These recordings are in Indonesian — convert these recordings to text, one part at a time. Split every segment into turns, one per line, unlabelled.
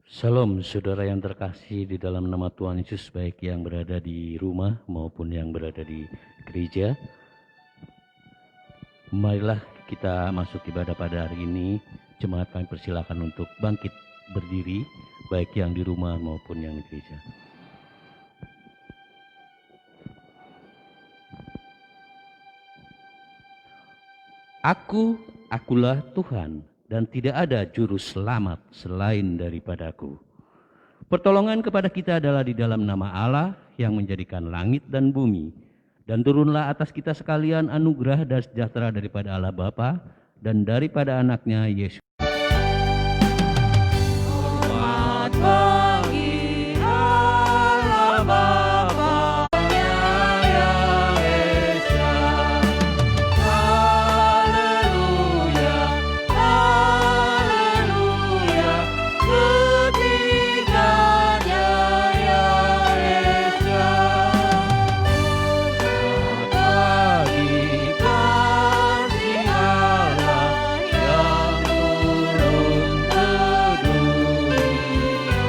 Salam saudara yang terkasih di dalam nama Tuhan Yesus, baik yang berada di rumah maupun yang berada di gereja. Marilah kita masuk ibadah pada hari ini. Jemaat kami persilakan untuk bangkit berdiri, baik yang di rumah maupun yang di gereja. Akulah Tuhan, dan tidak ada juru selamat selain daripadaku. Pertolongan kepada kita adalah di dalam nama Allah yang menjadikan langit dan bumi. Dan turunlah atas kita sekalian anugerah dan sejahtera daripada Allah Bapa dan daripada anaknya Yesus.
Hormat bagi Allah Bapa-Nya yang Esa. Haleluya, haleluya, ketiganya yang Esa. Bagi kasih Allah yang turun ke dunia.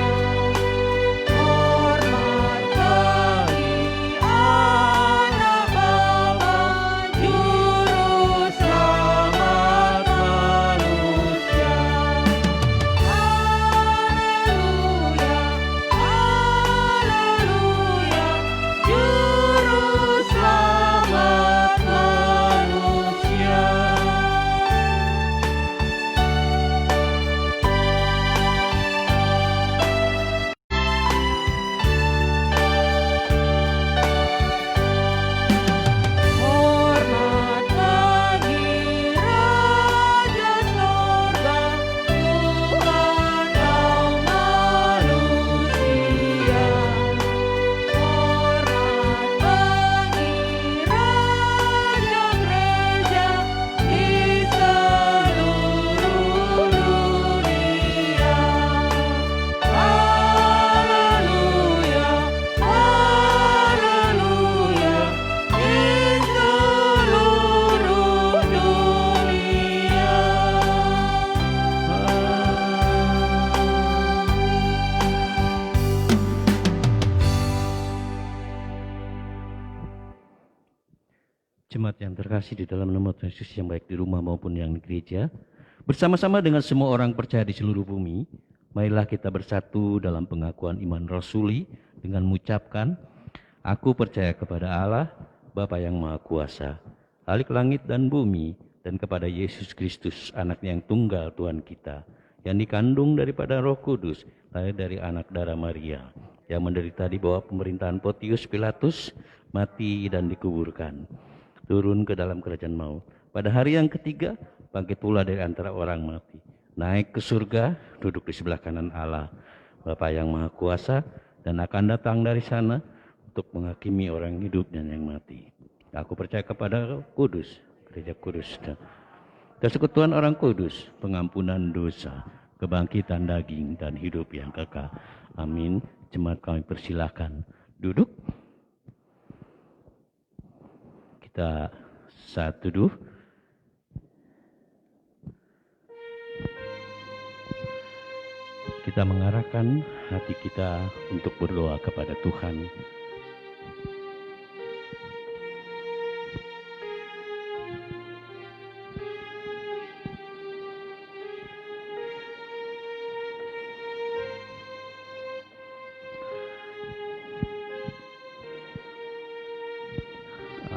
Hormat bagi Allah Bapa, Juru Selamat manusia. Haleluya, haleluya, Juru Selamat manusia. Hormat bagi Raja Sorga, Tuhan kaum manusia. Hormat bagi Raja Gereja di seluruh dunia. Haleluya, haleluya, di seluruh dunia.
Jemaat yang terkasih di dalam nama Tuhan Yesus, yang baik di rumah maupun yang di gereja, bersama-sama dengan semua orang percaya di seluruh bumi, marilah kita bersatu dalam pengakuan iman rasuli dengan mengucapkan, aku percaya kepada Allah, Bapa yang Maha Kuasa, Khalik langit dan bumi, dan kepada Yesus Kristus, anaknya yang tunggal Tuhan kita, yang dikandung daripada Roh Kudus, lahir dari anak darah Maria, yang menderita di bawah pemerintahan Pontius Pilatus, mati dan dikuburkan, turun ke dalam kerajaan maut. Pada hari yang ketiga, bangkit pula dari antara orang mati, naik ke surga, duduk di sebelah kanan Allah, Bapa yang Maha Kuasa, dan akan datang dari sana untuk menghakimi orang hidup dan yang mati. Aku percaya kepada Roh Kudus, gereja kudus, dan persekutuan orang kudus, pengampunan dosa, kebangkitan daging, dan hidup yang kekal. Amin. Jemaat kami persilahkan duduk. Kita saat duduk, kita mengarahkan hati kita untuk berdoa kepada Tuhan.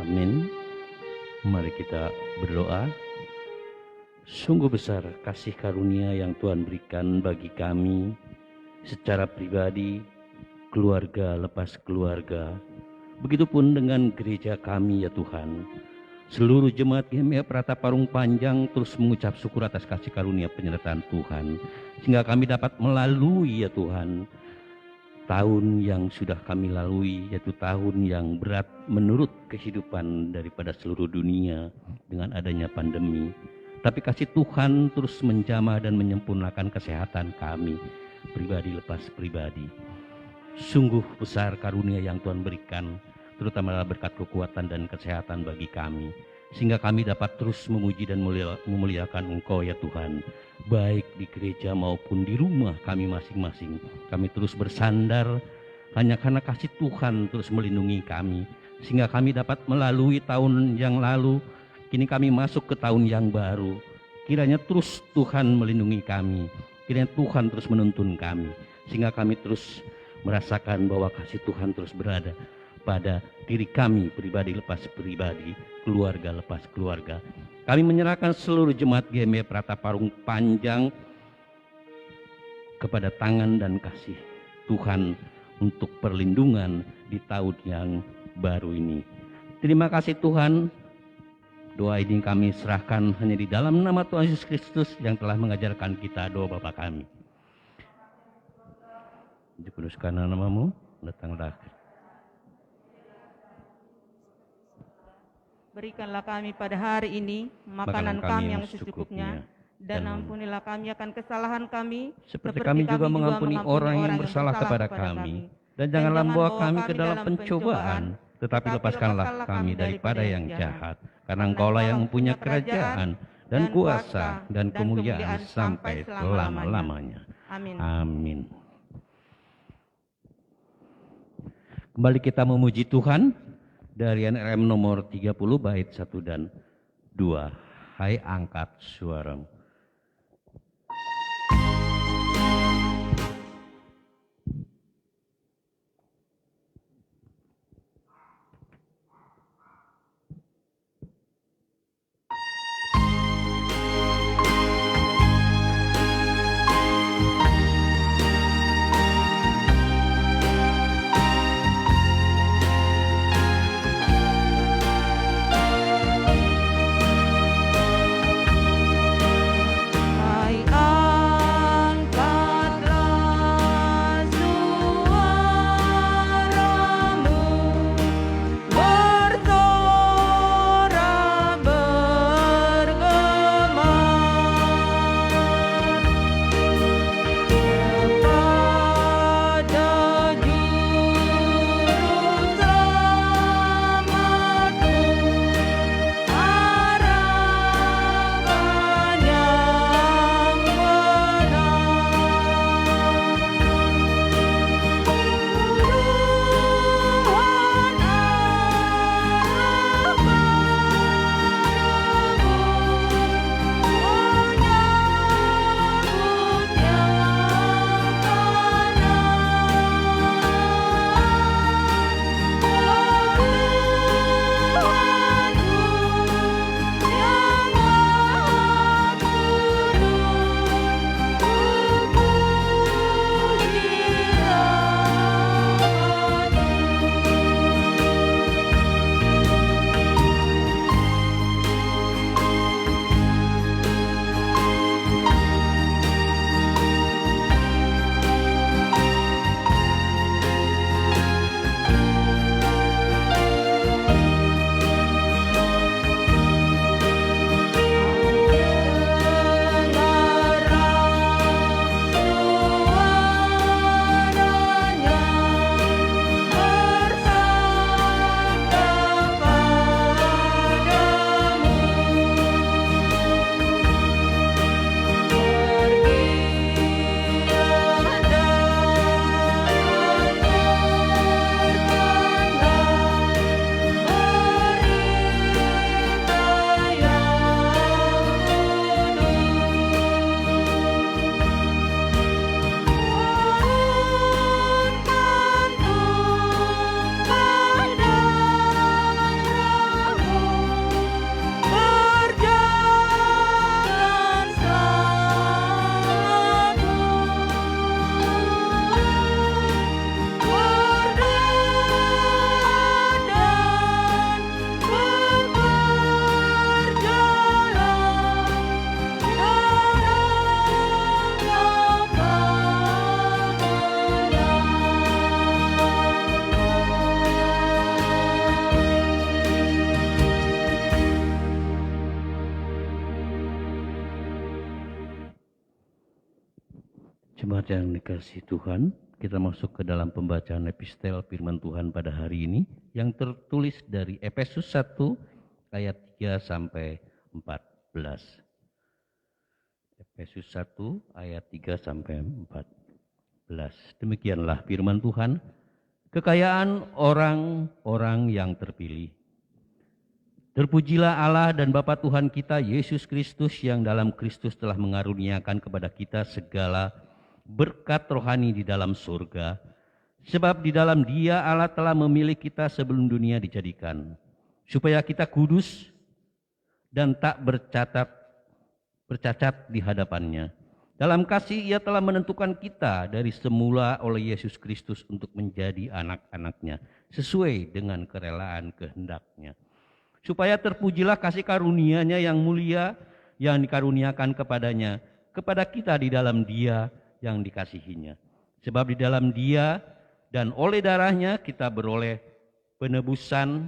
Amin. Mari kita berdoa. Sungguh besar kasih karunia yang Tuhan berikan bagi kami secara pribadi, keluarga lepas keluarga. Begitupun dengan gereja kami ya Tuhan. Seluruh jemaat GMI Prata Parung Panjang terus mengucap syukur atas kasih karunia penyertaan Tuhan, sehingga kami dapat melalui ya Tuhan tahun yang sudah kami lalui, yaitu tahun yang berat menurut kehidupan daripada seluruh dunia dengan adanya pandemi. Tapi kasih Tuhan terus menjamah dan menyempurnakan kesehatan kami, pribadi lepas pribadi. Sungguh besar karunia yang Tuhan berikan, terutama berkat kekuatan dan kesehatan bagi kami, sehingga kami dapat terus memuji dan memuliakan Engkau ya Tuhan, baik di gereja maupun di rumah kami masing-masing. Kami terus bersandar hanya karena kasih Tuhan terus melindungi kami, sehingga kami dapat melalui tahun yang lalu. Kini kami masuk ke tahun yang baru. Kiranya terus Tuhan melindungi kami, kiranya Tuhan terus menuntun kami, sehingga kami terus merasakan bahwa kasih Tuhan terus berada pada diri kami pribadi lepas pribadi, keluarga lepas keluarga. Kami menyerahkan seluruh jemaat GMB Prata Parung Panjang kepada tangan dan kasih Tuhan untuk perlindungan di tahun yang baru ini. Terima kasih Tuhan. Doa ini kami serahkan hanya di dalam nama Tuhan Yesus Kristus yang telah mengajarkan kita doa Bapa kami. Dikuduskan namamu, datanglah.
Berikanlah kami pada hari ini makanan kami yang secukupnya, dan ampunilah kami akan kesalahan kami,
seperti kami juga mengampuni orang yang bersalah kepada kami. Dan janganlah membawa kami ke dalam pencobaan, tetapi lepaskanlah kami daripada yang jahat. Karena Engkaulah yang mempunyai kerajaan dan kuasa dan kemuliaan sampai selama-lamanya.
Amin.
Amin. Kembali kita memuji Tuhan dari NRM nomor 30 bait 1 dan 2. Hai angkat suaramu. Jemaat yang dikasihi Tuhan, kita masuk ke dalam pembacaan epistel firman Tuhan pada hari ini yang tertulis dari Efesus 1 ayat 3 sampai 14. Efesus 1 ayat 3 sampai 14. Demikianlah firman Tuhan, kekayaan orang-orang yang terpilih. Terpujilah Allah dan Bapa Tuhan kita Yesus Kristus yang dalam Kristus telah mengaruniakan kepada kita segala berkat rohani di dalam surga. Sebab di dalam Dia Allah telah memilih kita sebelum dunia dijadikan, supaya kita kudus dan tak bercacat di hadapannya. Dalam kasih Ia telah menentukan kita dari semula oleh Yesus Kristus untuk menjadi anak-anaknya sesuai dengan kerelaan kehendak-Nya. Supaya terpujilah kasih karunia-Nya yang mulia yang dikaruniakan kepadanya, kepada kita di dalam Dia yang dikasihinya. Sebab di dalam Dia dan oleh darah-Nya kita beroleh penebusan,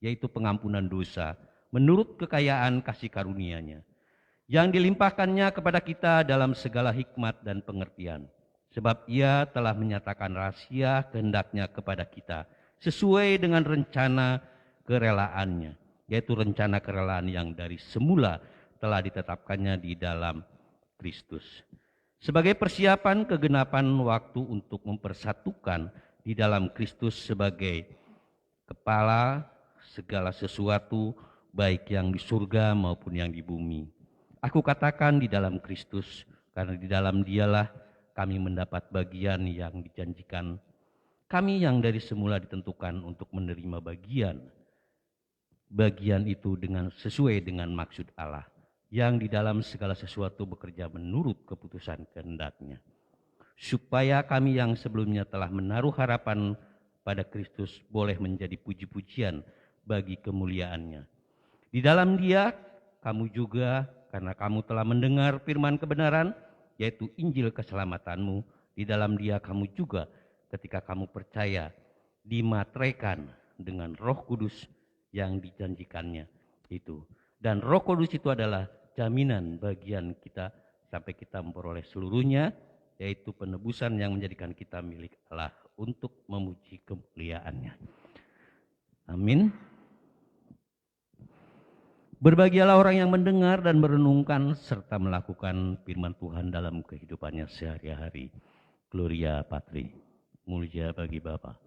yaitu pengampunan dosa, menurut kekayaan kasih karunia-Nya, yang dilimpahkannya kepada kita dalam segala hikmat dan pengertian. Sebab Ia telah menyatakan rahasia kehendak-Nya kepada kita, sesuai dengan rencana kerelaannya, yaitu rencana kerelaan yang dari semula telah ditetapkannya di dalam Kristus. Sebagai persiapan kegenapan waktu untuk mempersatukan di dalam Kristus sebagai kepala segala sesuatu, baik yang di surga maupun yang di bumi. Aku katakan di dalam Kristus, karena di dalam Dialah kami mendapat bagian yang dijanjikan. Kami yang dari semula ditentukan untuk menerima bagian itu dengan sesuai dengan maksud Allah, yang di dalam segala sesuatu bekerja menurut keputusan kehendak-Nya, supaya kami yang sebelumnya telah menaruh harapan pada Kristus boleh menjadi puji-pujian bagi kemuliaan-Nya. Di dalam Dia kamu juga, karena kamu telah mendengar firman kebenaran, yaitu Injil keselamatanmu, di dalam Dia kamu juga ketika kamu percaya dimateraikan dengan Roh Kudus yang dijanjikannya itu. Dan Roh Kudus itu adalah jaminan bagian kita sampai kita memperoleh seluruhnya, yaitu penebusan yang menjadikan kita milik Allah untuk memuji kemuliaan-Nya. Amin. Berbahagialah orang yang mendengar dan merenungkan serta melakukan firman Tuhan dalam kehidupannya sehari-hari. Gloria Patri, mulia bagi Bapa.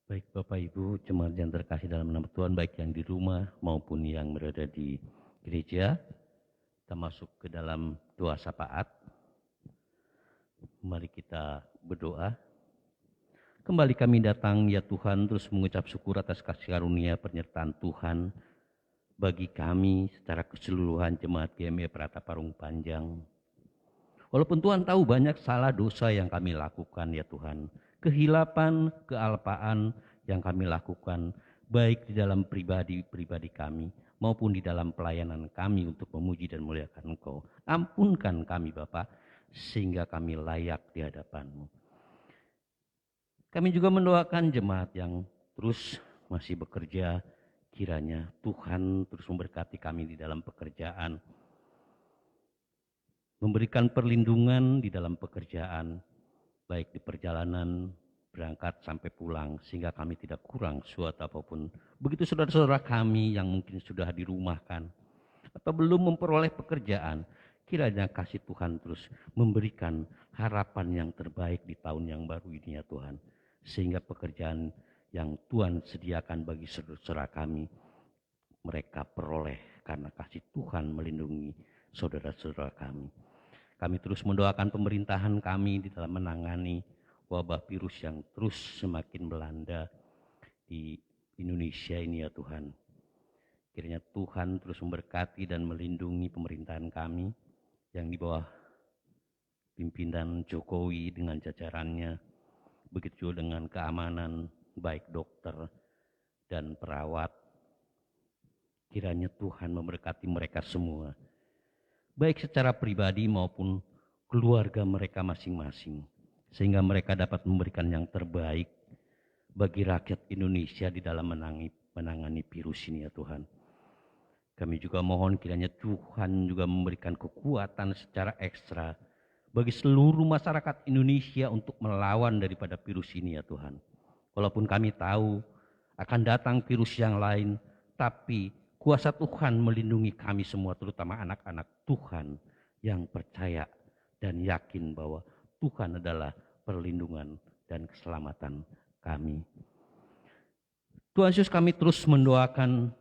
Baik Bapak Ibu, jemaat yang terkasih dalam nama Tuhan, baik yang di rumah maupun yang berada di gereja, kita masuk ke dalam doa syafaat. Mari kita berdoa. Kembali kami datang ya Tuhan, terus mengucap syukur atas kasih karunia penyertaan Tuhan bagi kami secara keseluruhan jemaat GMI Perata Parung Panjang. Walaupun Tuhan tahu banyak salah dosa yang kami lakukan ya Tuhan, kehilapan, kealpaan yang kami lakukan, baik di dalam pribadi kami maupun di dalam pelayanan kami untuk memuji dan memuliakan Engkau. Ampunkan kami Bapa, sehingga kami layak di hadapan-Mu. Kami juga mendoakan jemaat yang terus masih bekerja, kiranya Tuhan terus memberkati kami di dalam pekerjaan, memberikan perlindungan di dalam pekerjaan, baik di perjalanan, berangkat sampai pulang, sehingga kami tidak kurang suatu apapun. Begitu saudara-saudara kami yang mungkin sudah dirumahkan atau belum memperoleh pekerjaan, kiranya kasih Tuhan terus memberikan harapan yang terbaik di tahun yang baru ini ya Tuhan. Sehingga pekerjaan yang Tuhan sediakan bagi saudara-saudara kami, mereka peroleh karena kasih Tuhan melindungi saudara-saudara kami. Kami terus mendoakan pemerintahan kami di dalam menangani wabah virus yang terus semakin melanda di Indonesia ini ya Tuhan. Kiranya Tuhan terus memberkati dan melindungi pemerintahan kami yang di bawah pimpinan Jokowi dengan jajarannya, begitu juga dengan keamanan baik dokter dan perawat. Kiranya Tuhan memberkati mereka semua, baik secara pribadi maupun keluarga mereka masing-masing, sehingga mereka dapat memberikan yang terbaik bagi rakyat Indonesia di dalam menangani virus ini ya Tuhan. Kami juga mohon kiranya Tuhan juga memberikan kekuatan secara ekstra bagi seluruh masyarakat Indonesia untuk melawan daripada virus ini ya Tuhan. Walaupun kami tahu akan datang virus yang lain, tapi kuasa Tuhan melindungi kami semua, terutama anak-anak Tuhan yang percaya dan yakin bahwa Tuhan adalah perlindungan dan keselamatan kami. Tuhan Yesus, kami terus mendoakan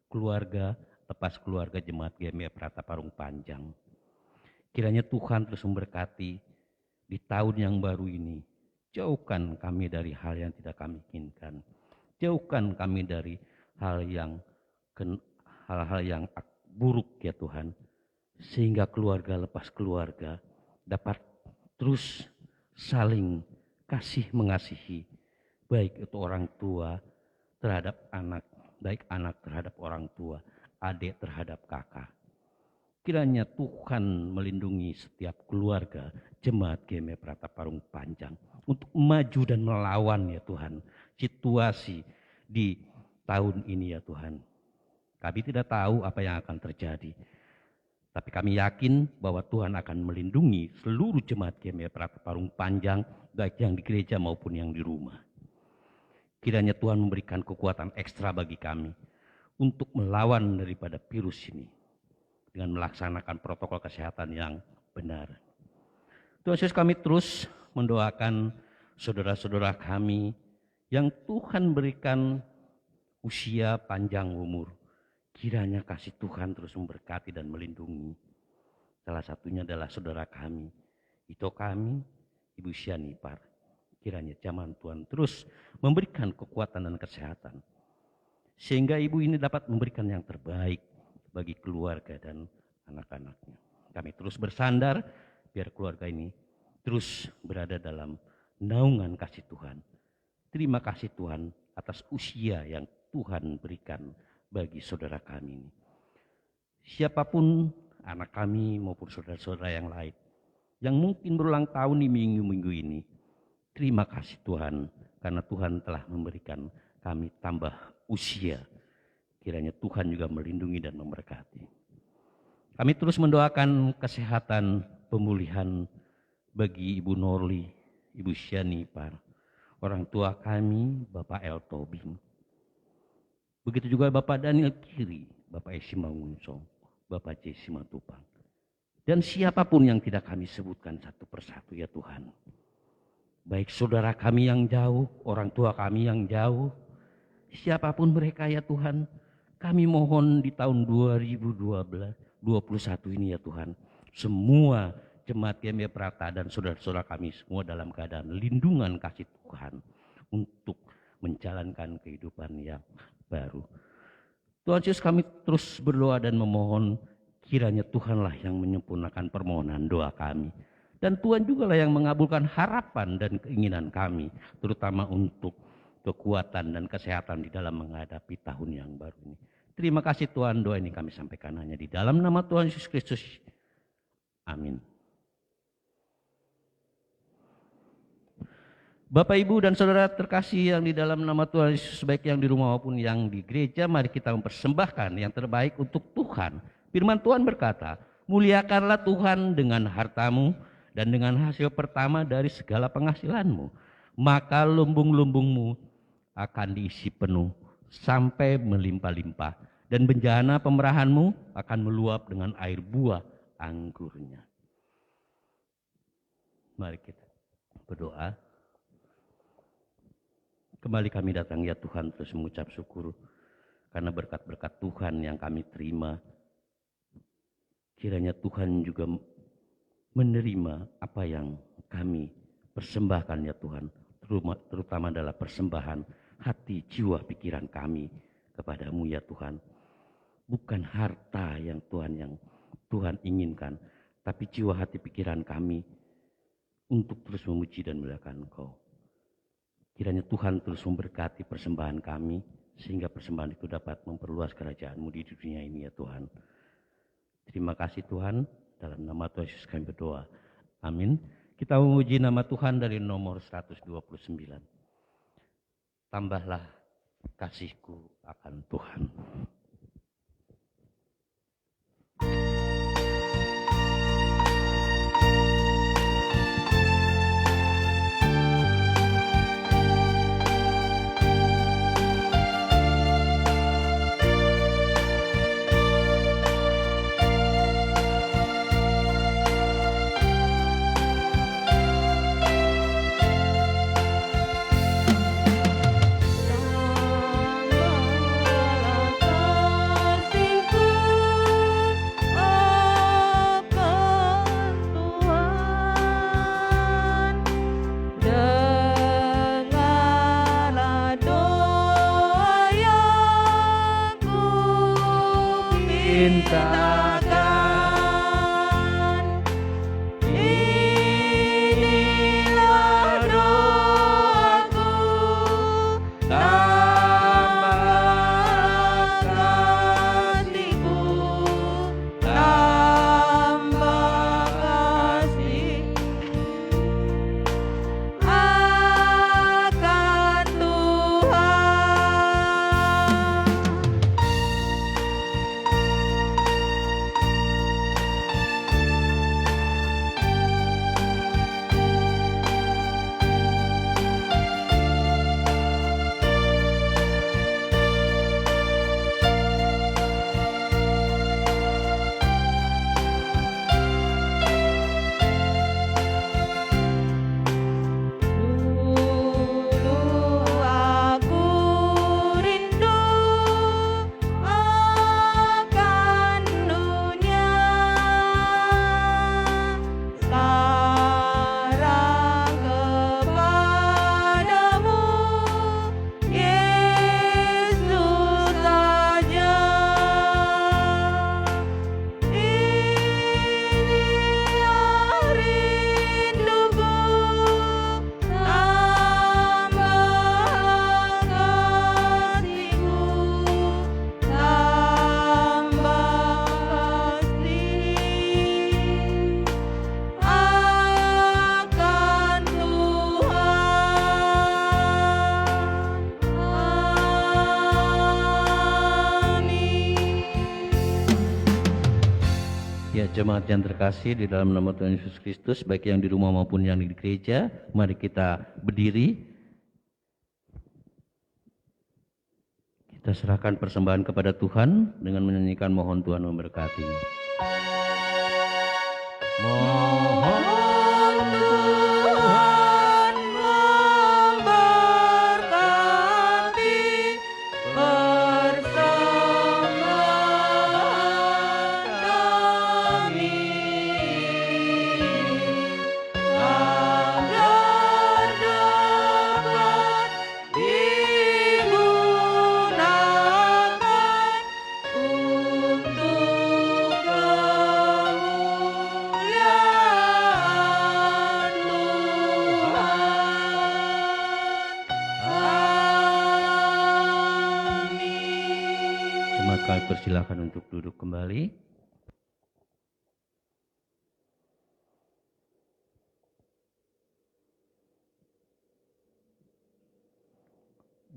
keluarga, lepas keluarga Jemaat GMI Prata Parung Panjang. Kiranya Tuhan terus memberkati di tahun yang baru ini. Jauhkan kami dari hal yang tidak kami inginkan. Jauhkan kami dari hal-hal yang buruk ya Tuhan. Sehingga keluarga lepas keluarga dapat terus saling kasih mengasihi. Baik itu orang tua terhadap anak, baik anak terhadap orang tua, adik terhadap kakak. Kiranya Tuhan melindungi setiap keluarga Jemaat GMI Prata Parung Panjang untuk maju dan melawan ya Tuhan situasi di tahun ini ya Tuhan. Kami tidak tahu apa yang akan terjadi, tapi kami yakin bahwa Tuhan akan melindungi seluruh Jemaat GMI Prata Parung Panjang, baik yang di gereja maupun yang di rumah. Kiranya Tuhan memberikan kekuatan ekstra bagi kami untuk melawan daripada virus ini dengan melaksanakan protokol kesehatan yang benar. Tuhan Yesus, kami terus mendoakan saudara-saudara kami yang Tuhan berikan usia panjang umur. Kiranya kasih Tuhan terus memberkati dan melindungi. Salah satunya adalah saudara kami, Ito kami, Ibu Syanipar. Kiranya zaman Tuhan terus memberikan kekuatan dan kesehatan, sehingga ibu ini dapat memberikan yang terbaik bagi keluarga dan anak-anaknya. Kami terus bersandar biar keluarga ini terus berada dalam naungan kasih Tuhan. Terima kasih Tuhan atas usia yang Tuhan berikan bagi saudara kami ini. Siapapun anak kami maupun saudara-saudara yang lain yang mungkin berulang tahun di minggu-minggu ini, terima kasih Tuhan karena Tuhan telah memberikan kami tambah usia. Kiranya Tuhan juga melindungi dan memberkati. Kami terus mendoakan kesehatan pemulihan bagi Ibu Norli, Ibu Syanipar, orang tua kami Bapak El Tobing. Begitu juga Bapak Daniel Kiri, Bapak Esi Mangunsong, Bapak Jesi Matupang. Dan siapapun yang tidak kami sebutkan satu persatu ya Tuhan. Baik saudara kami yang jauh, orang tua kami yang jauh, siapapun mereka ya Tuhan, kami mohon di tahun 2021 ini ya Tuhan, semua Jemaat GMI Prata dan saudara-saudara kami semua dalam keadaan lindungan kasih Tuhan untuk menjalankan kehidupan yang baru. Tuhan Yesus, kami terus berdoa dan memohon kiranya Tuhanlah yang menyempurnakan permohonan doa kami. Dan Tuhan juga lah yang mengabulkan harapan dan keinginan kami, terutama untuk kekuatan dan kesehatan di dalam menghadapi tahun yang baru ini. Terima kasih Tuhan, doa ini kami sampaikan hanya di dalam nama Tuhan Yesus Kristus. Amin. Bapak, Ibu, dan Saudara terkasih yang di dalam nama Tuhan Yesus, baik yang di rumah maupun yang di gereja, mari kita mempersembahkan yang terbaik untuk Tuhan. Firman Tuhan berkata, muliakanlah Tuhan dengan hartamu dan dengan hasil pertama dari segala penghasilanmu, maka lumbung-lumbungmu akan diisi penuh sampai melimpah-limpah, dan bejana pemerahanmu akan meluap dengan air buah anggurnya. Mari kita berdoa. Kembali kami datang ya Tuhan terus mengucap syukur karena berkat-berkat Tuhan yang kami terima. Kiranya Tuhan juga menerima apa yang kami persembahkan ya Tuhan, terutama adalah persembahan hati, jiwa, pikiran kami kepadamu ya Tuhan. Bukan harta yang Tuhan inginkan, tapi jiwa, hati, pikiran kami untuk terus memuji dan memuliakan Engkau. Kiranya Tuhan terus memberkati persembahan kami, sehingga persembahan itu dapat memperluas kerajaan-Mu di dunia ini ya Tuhan. Terima kasih Tuhan, dalam nama Tuhan Yesus kami berdoa. Amin. Kita memuji nama Tuhan dari nomor 129. Tambahlah kasihku akan Tuhan.
Inilah doaku, tambah kasihku, tambah kasih akan Tuhan. Dulu aku rindu akan dunia, sekarang kepadamu Yesus saja. Inilah rinduku, tambah kasihku, tambah kasih akan Tuhan. Amin.
Ya jemaat yang terkasih di dalam nama Tuhan Yesus Kristus, baik yang di rumah maupun yang di gereja, mari kita berdiri. Kita serahkan persembahan kepada Tuhan dengan menyanyikan mohon Tuhan memberkati. Mohon
Tuhan memberkati persembahan kami, agar dapat digunakan untuk kemuliaan Tuhan. Amin.
Jemaat kami persilakan untuk duduk kembali.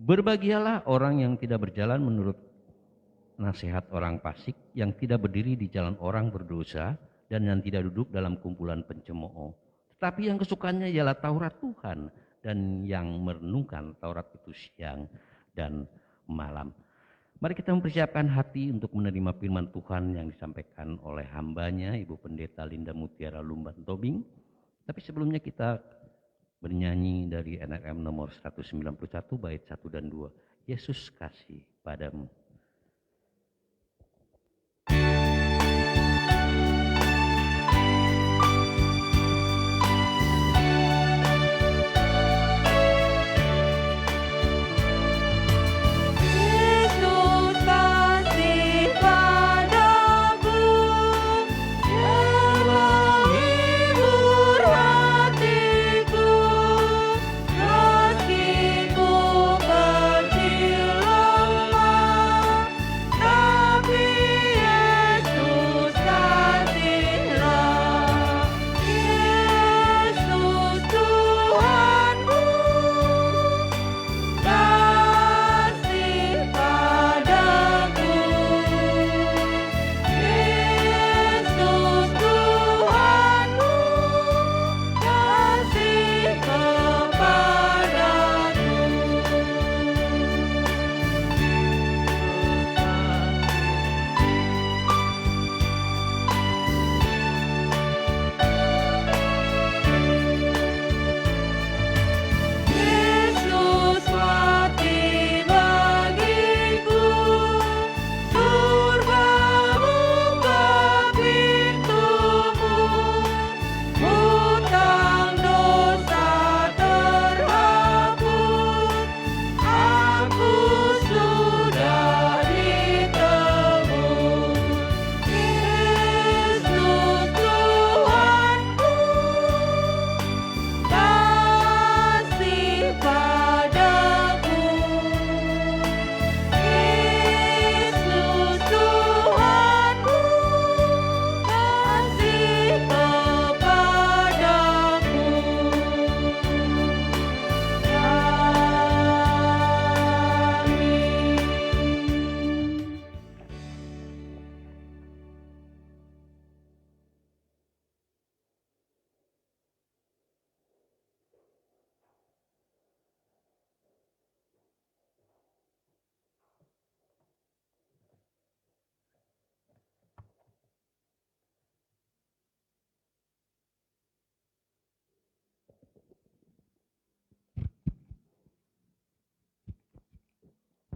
Berbahagialah orang yang tidak berjalan menurut nasihat orang fasik, yang tidak berdiri di jalan orang berdosa, dan yang tidak duduk dalam kumpulan pencemooh. Tetapi yang kesukaannya ialah Taurat Tuhan, dan yang merenungkan Taurat itu siang dan malam. Mari kita mempersiapkan hati untuk menerima firman Tuhan yang disampaikan oleh hambanya, Ibu Pendeta Linda Mutiara Lumban Tobing. Tapi sebelumnya kita bernyanyi dari NRM nomor 191 bait 1 dan 2. Yesus kasih padamu.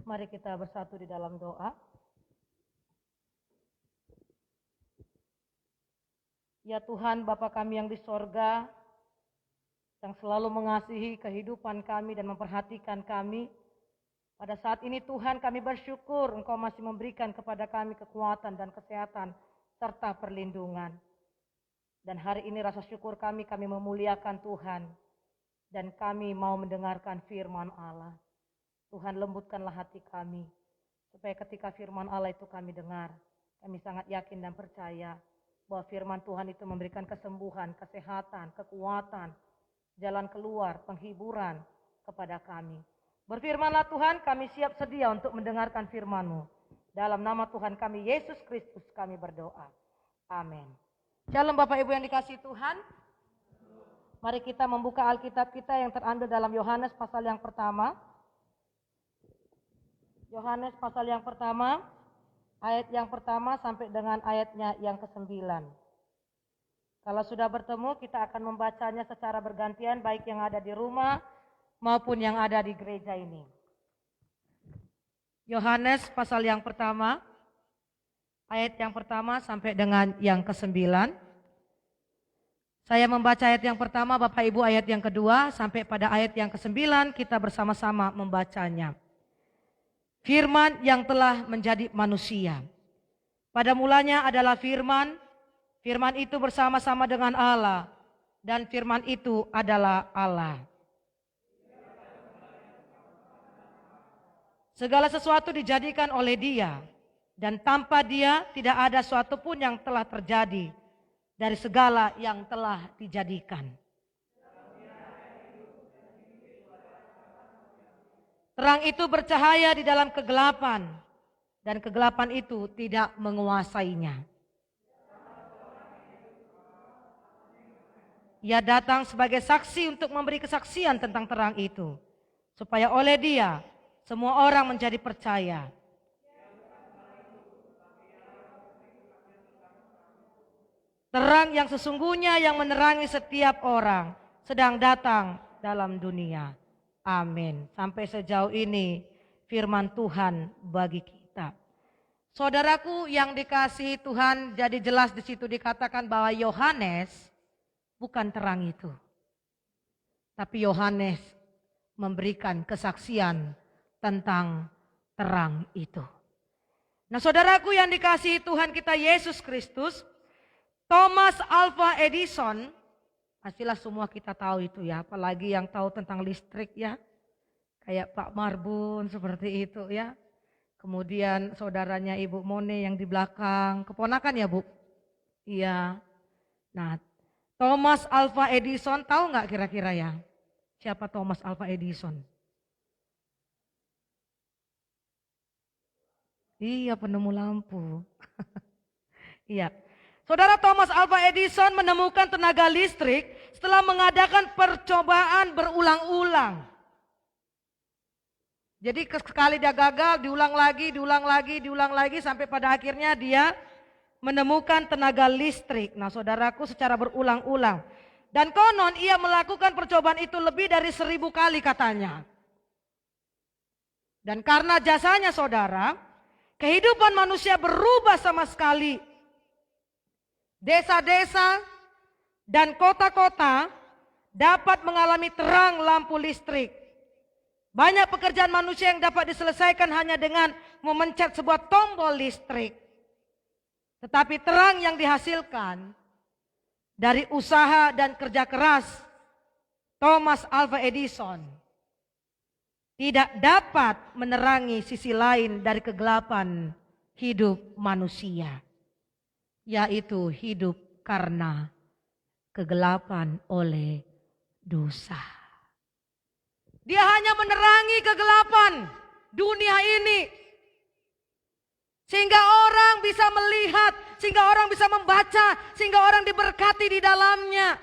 Mari kita bersatu di dalam doa. Ya Tuhan, Bapa kami yang di sorga, yang selalu mengasihi kehidupan kami dan memperhatikan kami. Pada saat ini Tuhan, kami bersyukur Engkau masih memberikan kepada kami kekuatan dan kesehatan serta perlindungan. Dan hari ini rasa syukur kami memuliakan Tuhan. Dan kami mau mendengarkan firman Allah. Tuhan, lembutkanlah hati kami, supaya ketika firman Allah itu kami dengar, kami sangat yakin dan percaya bahwa firman Tuhan itu memberikan kesembuhan, kesehatan, kekuatan, jalan keluar, penghiburan kepada kami. Berfirmanlah Tuhan, kami siap sedia untuk mendengarkan firman-Mu. Dalam nama Tuhan kami, Yesus Kristus, kami berdoa. Amin. Shalom Bapak Ibu yang dikasihi Tuhan. Mari kita membuka Alkitab kita yang terambil dalam Yohanes pasal yang pertama. Yohanes pasal yang pertama, ayat yang pertama sampai dengan ayatnya yang ke-9. Kalau sudah bertemu, kita akan membacanya secara bergantian, baik yang ada di rumah maupun yang ada di gereja ini. Yohanes pasal yang pertama, ayat yang pertama sampai dengan yang ke-9. Saya membaca ayat yang pertama, Bapak Ibu ayat yang kedua, sampai pada ayat yang ke-9 kita bersama-sama membacanya. Firman yang telah menjadi manusia. Pada mulanya adalah firman, firman itu bersama-sama dengan Allah, dan firman itu adalah Allah. Segala sesuatu dijadikan oleh Dia, dan tanpa Dia tidak ada suatu pun yang telah terjadi dari segala yang telah dijadikan. Terang itu bercahaya di dalam kegelapan, dan kegelapan itu tidak menguasainya. Ia datang sebagai saksi untuk memberi kesaksian tentang terang itu, supaya oleh Dia semua orang menjadi percaya. Terang yang sesungguhnya yang menerangi setiap orang sedang datang dalam dunia. Amin. Sampai sejauh ini firman Tuhan bagi kita. Saudaraku yang dikasihi Tuhan, jadi jelas di situ dikatakan bahwa Yohanes bukan terang itu. Tapi Yohanes memberikan kesaksian tentang terang itu. Nah saudaraku yang dikasihi Tuhan kita Yesus Kristus, Thomas Alva Edison, pastilah semua kita tahu itu ya, apalagi yang tahu tentang listrik ya. Kayak Pak Marbun seperti itu ya. Kemudian saudaranya Ibu Mone yang di belakang, keponakan ya Bu? Iya. Nah, Thomas Alva Edison tahu nggak kira-kira ya? Siapa Thomas Alva Edison? Iya, penemu lampu. Iya. Saudara, Thomas Alva Edison menemukan tenaga listrik setelah mengadakan percobaan berulang-ulang. Jadi sekali dia gagal, diulang lagi sampai pada akhirnya dia menemukan tenaga listrik. Nah saudaraku, secara berulang-ulang. Dan konon ia melakukan percobaan itu lebih dari 1000 kali katanya. Dan karena jasanya saudara, kehidupan manusia berubah sama sekali. Desa-desa dan kota-kota dapat mengalami terang lampu listrik. Banyak pekerjaan manusia yang dapat diselesaikan hanya dengan memencet sebuah tombol listrik. Tetapi terang yang dihasilkan dari usaha dan kerja keras Thomas Alva Edison tidak dapat menerangi sisi lain dari kegelapan hidup manusia, yaitu hidup karena kegelapan oleh dosa. Dia hanya menerangi kegelapan dunia ini, sehingga orang bisa melihat, sehingga orang bisa membaca, sehingga orang diberkati di dalamnya.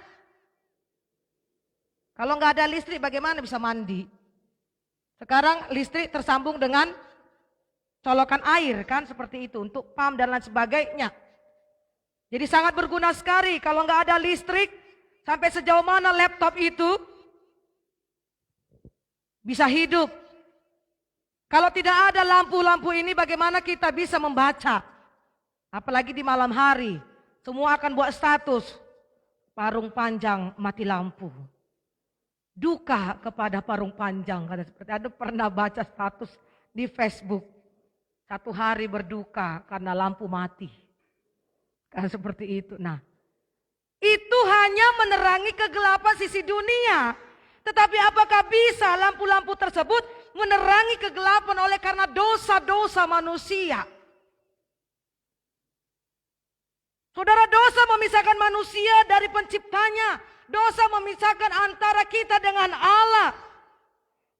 Kalau nggak ada listrik bagaimana bisa mandi? Sekarang listrik tersambung dengan colokan air kan seperti itu untuk pam dan lain sebagainya. Jadi sangat berguna sekali kalau nggak ada listrik, sampai sejauh mana laptop itu bisa hidup. Kalau tidak ada lampu-lampu ini bagaimana kita bisa membaca? Apalagi di malam hari. Semua akan buat status. Parung panjang mati lampu. Duka kepada parung panjang. Seperti ada pernah baca status di Facebook. 1 hari berduka karena lampu mati. Kan seperti itu. Nah, itu hanya menerangi kegelapan sisi dunia. Tetapi apakah bisa lampu-lampu tersebut menerangi kegelapan oleh karena dosa-dosa manusia? Saudara, dosa memisahkan manusia dari penciptanya. Dosa memisahkan antara kita dengan Allah.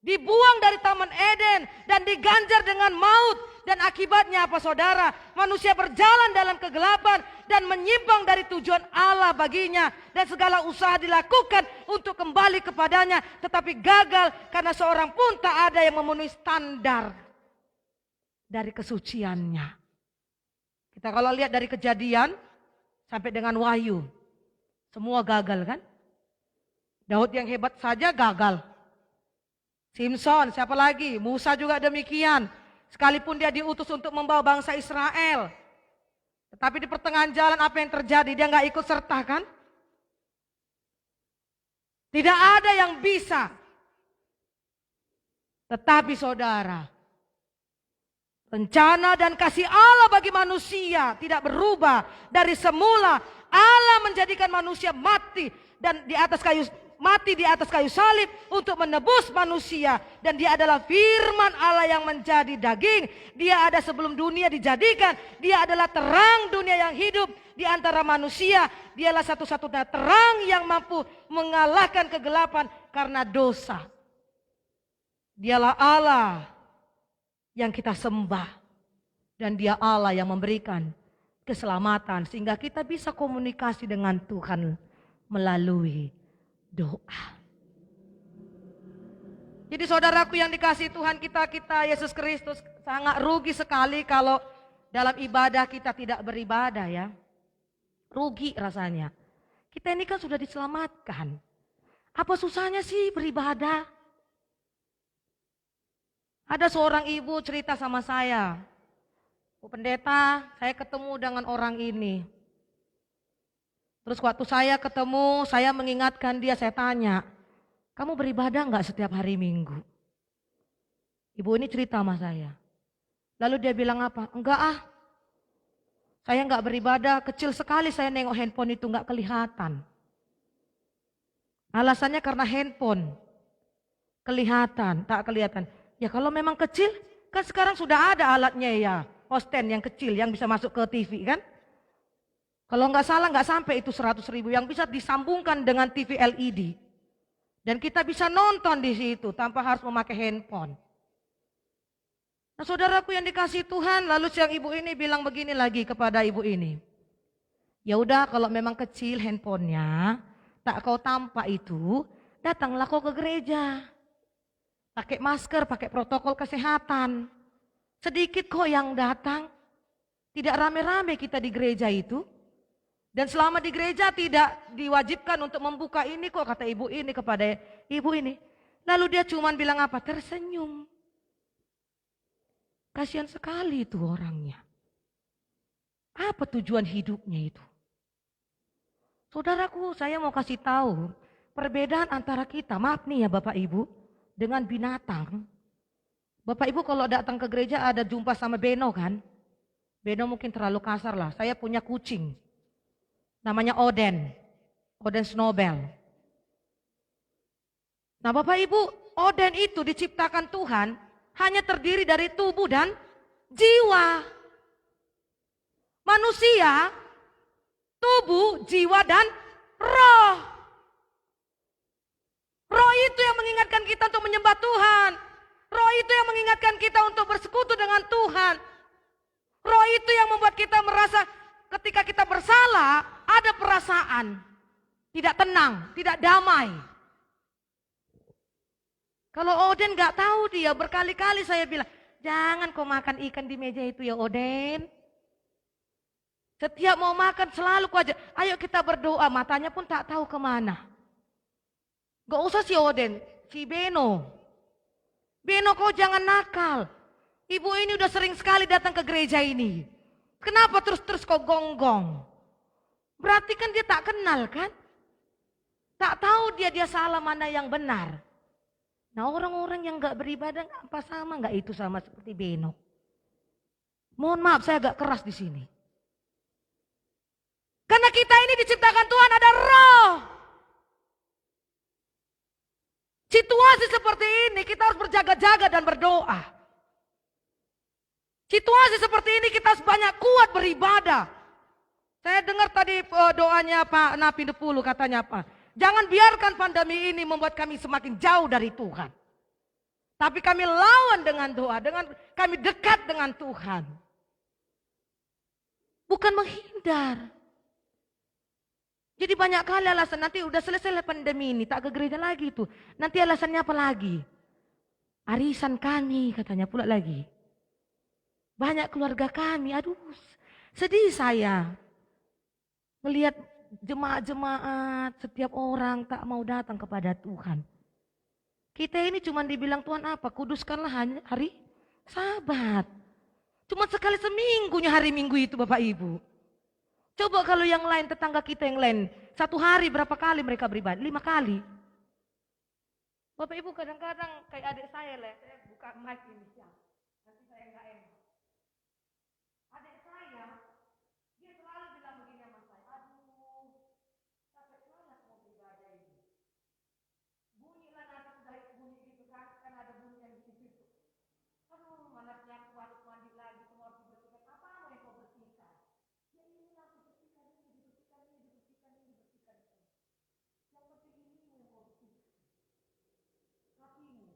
Dibuang dari Taman Eden dan diganjar dengan maut. Dan akibatnya apa saudara? Manusia berjalan dalam kegelapan dan menyimpang dari tujuan Allah baginya. Dan segala usaha dilakukan untuk kembali kepadanya. Tetapi gagal karena seorang pun tak ada yang memenuhi standar dari kesuciannya. Kita kalau lihat dari Kejadian sampai dengan Wahyu. Semua gagal kan? Daud yang hebat saja gagal. Simpson, siapa lagi? Musa juga demikian. Sekalipun dia diutus untuk membawa bangsa Israel. Tetapi di pertengahan jalan apa yang terjadi? Dia nggak ikut serta kan? Tidak ada yang bisa. Tetapi saudara, rencana dan kasih Allah bagi manusia tidak berubah. Dari semula Allah menjadikan manusia mati dan di atas kayu salib untuk menebus manusia. Dan dia adalah firman Allah yang menjadi daging. Dia ada sebelum dunia dijadikan. Dia adalah terang dunia yang hidup di antara manusia. Dialah satu-satunya terang yang mampu mengalahkan kegelapan karena dosa. Dialah Allah yang kita sembah. Dan dia Allah yang memberikan keselamatan sehingga kita bisa komunikasi dengan Tuhan melalui doa. Jadi saudaraku yang dikasihi Tuhan kita Yesus Kristus, sangat rugi sekali kalau dalam ibadah kita tidak beribadah ya. Rugi rasanya. Kita ini kan sudah diselamatkan. Apa susahnya sih beribadah? Ada seorang ibu cerita sama saya. "Bu pendeta, saya ketemu dengan orang ini. Terus waktu saya ketemu, saya mengingatkan dia, saya tanya, kamu beribadah enggak setiap hari Minggu?" Ibu ini cerita sama saya. Lalu dia bilang apa? "Enggak ah, saya enggak beribadah, kecil sekali saya nengok handphone itu enggak kelihatan." Alasannya karena handphone kelihatan, tak kelihatan. Ya kalau memang kecil, kan sekarang sudah ada alatnya ya, hosten yang kecil yang bisa masuk ke TV kan? Kalau nggak salah nggak sampai itu 100.000 yang bisa disambungkan dengan TV LED. Dan kita bisa nonton di situ tanpa harus memakai handphone. Nah saudaraku yang dikasihi Tuhan, lalu siang ibu ini bilang begini lagi kepada ibu ini. "Ya udah kalau memang kecil handphonenya, tak kau tampak itu, datanglah kau ke gereja. Pakai masker, pakai protokol kesehatan. Sedikit kok yang datang. Tidak rame-rame kita di gereja itu. Dan selama di gereja tidak diwajibkan untuk membuka ini kok," kata ibu ini kepada ibu ini. Lalu dia cuma bilang apa? Tersenyum. Kasihan sekali itu orangnya. Apa tujuan hidupnya itu? Saudaraku, saya mau kasih tahu perbedaan antara kita, maaf nih ya Bapak Ibu, dengan binatang. Bapak Ibu kalau datang ke gereja ada jumpa sama Beno kan? Beno mungkin terlalu kasar lah. Saya punya kucing. Namanya Oden. Oden Snowbell. Nah Bapak Ibu, Oden itu diciptakan Tuhan hanya terdiri dari tubuh dan jiwa. Manusia, tubuh, jiwa dan roh. Roh itu yang mengingatkan kita untuk menyembah Tuhan. Roh itu yang mengingatkan kita untuk bersekutu dengan Tuhan. Roh itu yang membuat kita merasa ketika kita bersalah ada perasaan tidak tenang, tidak damai. Kalau Oden nggak tahu dia, berkali-kali saya bilang, "Jangan kau makan ikan di meja itu ya Oden." Setiap mau makan selalu ku ajak, "Ayo kita berdoa." Matanya pun tak tahu kemana. Gak usah si Oden, si Beno. "Beno kau jangan nakal. Ibu ini udah sering sekali datang ke gereja ini. Kenapa terus-terus kok gonggong? Berarti kan dia tak kenal kan? Tak tahu dia salah mana yang benar. Nah orang-orang yang gak beribadah apa sama gak itu sama seperti Benok? Mohon maaf saya agak keras di sini. Karena kita ini diciptakan Tuhan ada roh. Situasi seperti ini kita harus berjaga-jaga dan berdoa. Situasi seperti ini kita harus banyak kuat beribadah. Saya dengar tadi doanya Pak Napi Depulu katanya apa? Jangan biarkan pandemi ini membuat kami semakin jauh dari Tuhan. Tapi kami lawan dengan doa, dengan kami dekat dengan Tuhan. Bukan menghindar. Jadi banyak kali alasan, nanti udah selesai pandemi ini, tak ke gereja lagi tuh. Nanti alasannya apa lagi? Arisan kami katanya pula lagi. Banyak keluarga kami, aduh sedih saya. Melihat jemaat-jemaat, setiap orang tak mau datang kepada Tuhan. Kita ini cuma dibilang Tuhan apa? Kuduskanlah hari Sabat. Cuma sekali seminggunya hari Minggu itu Bapak Ibu. Coba kalau yang lain, tetangga kita yang lain, satu hari berapa kali mereka beribadah? 5 kali. Bapak Ibu kadang-kadang kayak adik saya lah, saya buka mic ini ya. Nanti saya enggak enak. Adik saya, dia selalu bilang begini sama saya, aduh, capek banget mau beribadah ini. Bunyilah nanti sudah bunyi gitu kan ada bunyi yang di situ. Aduh, manasnya aku harus mandi lagi, semua harus bersihkan. Apa mau yang kau bersihkan? Ya ini aku bersihkan ini, dibersihkan ini, dibersihkan ini, dibersihkan ini. Yang penting ini yang kau bersihkan. Hatimu.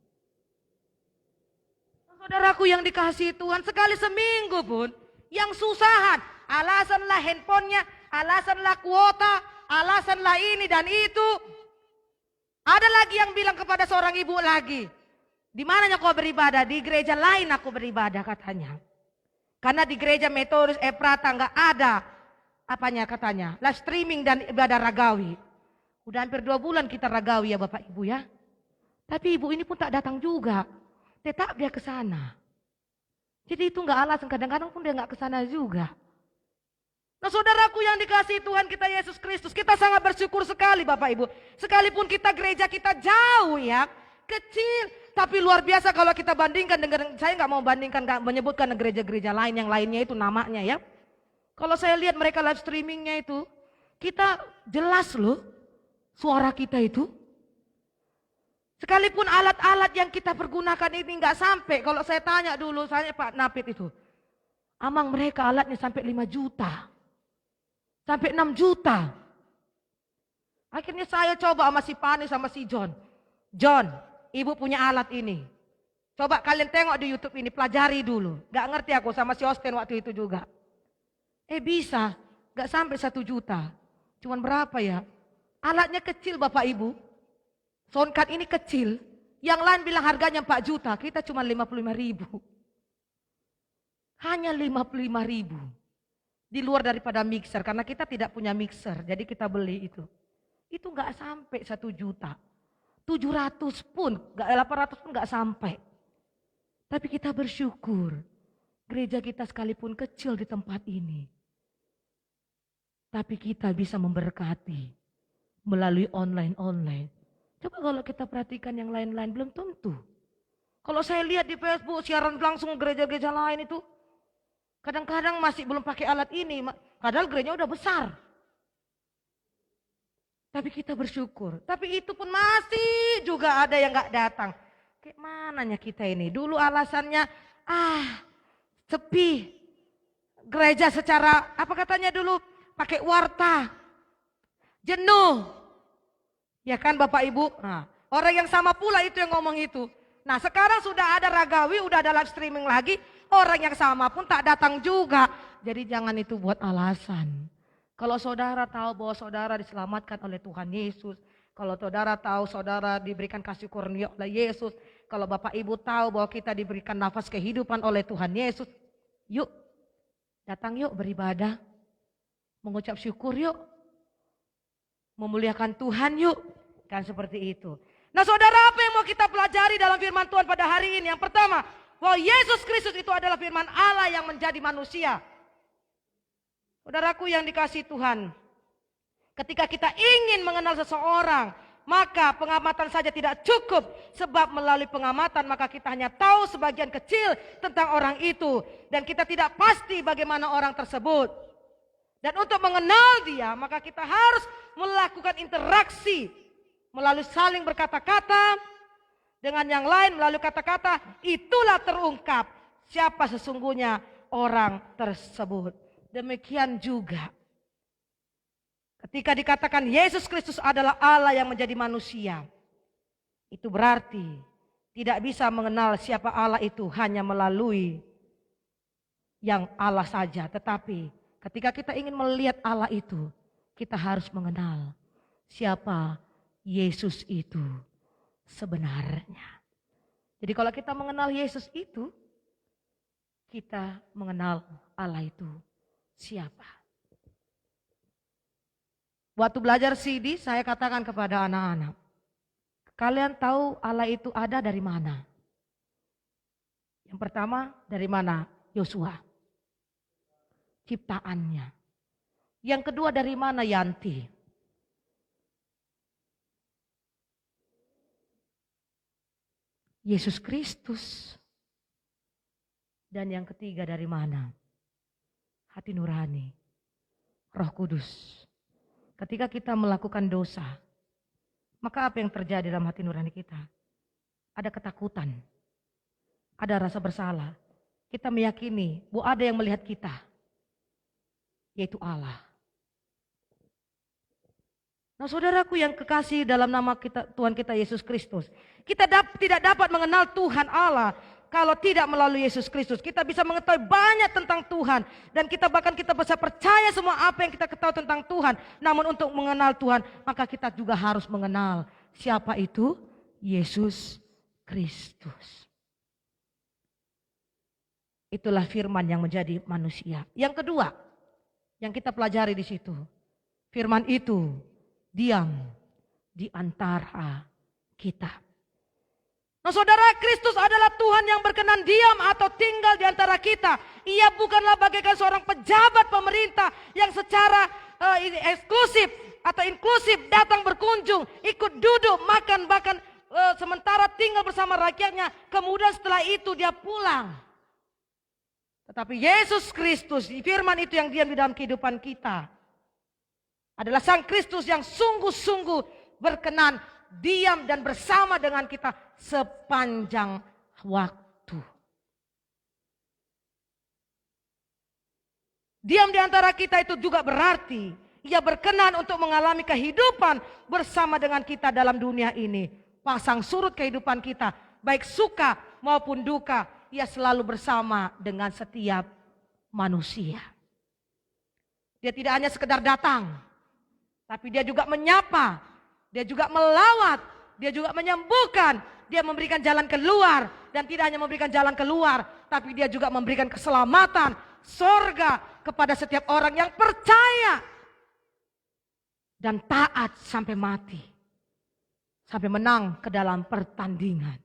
Nah, saudaraku yang dikasihi Tuhan, sekali seminggu pun, yang susahan, alasanlah handphonenya, alasanlah kuota, alasanlah ini dan itu. Ada lagi yang bilang kepada seorang ibu lagi, di mananya kau beribadah? Di gereja lain aku beribadah katanya. Karena di gereja Metodis Efrata nggak ada apanya katanya, live streaming dan ibadah ragawi. Udah hampir 2 bulan kita ragawi ya Bapak Ibu ya. Tapi ibu ini pun tak datang juga, tetap dia ke sana. Jadi itu nggak alasan, kadang-kadang pun dia nggak ke sana juga. Nah saudaraku yang dikasihi Tuhan kita Yesus Kristus, kita sangat bersyukur sekali Bapak Ibu. Sekalipun kita gereja kita jauh ya, kecil, tapi luar biasa kalau kita bandingkan dengan, saya nggak mau bandingkan, nggak menyebutkan gereja-gereja lain yang lainnya itu namanya ya. Kalau saya lihat mereka live streamingnya itu, kita jelas loh suara kita itu. Sekalipun alat-alat yang kita pergunakan ini nggak sampai, kalau saya tanya dulu, saya Pak Napit itu, amang mereka alatnya sampai 5 juta, sampai 6 juta. Akhirnya saya coba sama si Pani sama si John. John, ibu punya alat ini. Coba kalian tengok di YouTube ini, pelajari dulu. Gak ngerti aku sama si Austin waktu itu juga. Bisa, gak sampai 1 juta. Cuman berapa ya? Alatnya kecil Bapak Ibu. Soundcard ini kecil. Yang lain bilang harganya 4 juta, kita cuma 55.000. Hanya 55.000. Di luar daripada mixer, karena kita tidak punya mixer, jadi kita beli itu. Itu gak sampai 1 juta. 700 pun, 800 pun gak sampai. Tapi kita bersyukur, gereja kita sekalipun kecil di tempat ini. Tapi kita bisa memberkati melalui online. Coba kalau kita perhatikan yang lain-lain, belum tentu. Kalau saya lihat di Facebook, siaran langsung gereja-gereja lain itu, kadang-kadang masih belum pakai alat ini, padahal gerejanya udah besar. Tapi kita bersyukur. Tapi itu pun masih juga ada yang gak datang. Kayak mananya kita ini? Dulu alasannya, sepi. Gereja secara, apa katanya dulu? Pakai warta. Jenuh. Ya kan Bapak Ibu? Nah, orang yang sama pula itu yang ngomong itu. Nah sekarang sudah ada ragawi, udah ada live streaming lagi. Orang yang sama pun tak datang juga. Jadi jangan itu buat alasan. Kalau saudara tahu bahwa saudara diselamatkan oleh Tuhan Yesus. Kalau saudara tahu saudara diberikan kasih karunia oleh Yesus. Kalau Bapak Ibu tahu bahwa kita diberikan nafas kehidupan oleh Tuhan Yesus. Yuk, datang yuk beribadah. Mengucap syukur yuk. Memuliakan Tuhan yuk. Kan seperti itu. Nah saudara, apa yang mau kita pelajari dalam firman Tuhan pada hari ini? Yang pertama, bahwa Yesus Kristus itu adalah firman Allah yang menjadi manusia. Saudaraku yang dikasihi Tuhan, ketika kita ingin mengenal seseorang, maka pengamatan saja tidak cukup. Sebab melalui pengamatan maka kita hanya tahu sebagian kecil tentang orang itu. Dan kita tidak pasti bagaimana orang tersebut. Dan untuk mengenal dia maka kita harus melakukan interaksi. Melalui saling berkata-kata dengan yang lain, melalui kata-kata itulah terungkap siapa sesungguhnya orang tersebut. Demikian juga ketika dikatakan Yesus Kristus adalah Allah yang menjadi manusia, itu berarti tidak bisa mengenal siapa Allah itu hanya melalui yang Allah saja. Tetapi ketika kita ingin melihat Allah itu, kita harus mengenal siapa Yesus itu sebenarnya. Jadi kalau kita mengenal Yesus itu, kita mengenal Allah itu siapa. Waktu belajar CD, saya katakan kepada anak-anak, kalian tahu Allah itu ada dari mana? Yang pertama, dari mana? Yosua. Ciptaannya. Yang kedua, dari mana? Yanti. Yesus Kristus. Dan yang ketiga, dari mana? Hati nurani, Roh Kudus. Ketika kita melakukan dosa, maka apa yang terjadi dalam hati nurani kita? Ada ketakutan, ada rasa bersalah. Kita meyakini bahwa ada yang melihat kita, yaitu Allah. Nah saudaraku yang kekasih dalam nama Tuhan kita Yesus Kristus, kita tidak dapat mengenal Tuhan Allah kalau tidak melalui Yesus Kristus. Kita bisa mengetahui banyak tentang Tuhan. Dan kita bisa percaya semua apa yang kita ketahui tentang Tuhan. Namun untuk mengenal Tuhan, maka kita juga harus mengenal siapa itu? Yesus Kristus. Itulah firman yang menjadi manusia. Yang kedua, yang kita pelajari di situ. Firman itu diam di antara kita. Nah saudara, Kristus adalah Tuhan yang berkenan diam atau tinggal di antara kita. Ia bukanlah bagaikan seorang pejabat pemerintah yang secara eksklusif atau inklusif datang berkunjung, ikut duduk, makan, bahkan sementara tinggal bersama rakyatnya. Kemudian setelah itu dia pulang. Tetapi Yesus Kristus, firman itu yang diam di dalam kehidupan kita, adalah Sang Kristus yang sungguh-sungguh berkenan diam dan bersama dengan kita sepanjang waktu. Diam di antara kita itu juga berarti ia berkenan untuk mengalami kehidupan bersama dengan kita dalam dunia ini. Pasang surut kehidupan kita, baik suka maupun duka, ia selalu bersama dengan setiap manusia. Dia tidak hanya sekedar datang, tapi dia juga menyapa. Dia juga melawat, dia juga menyembuhkan, dia memberikan jalan keluar. Dan tidak hanya memberikan jalan keluar, tapi dia juga memberikan keselamatan, sorga kepada setiap orang yang percaya. Dan taat sampai mati, sampai menang ke dalam pertandingan.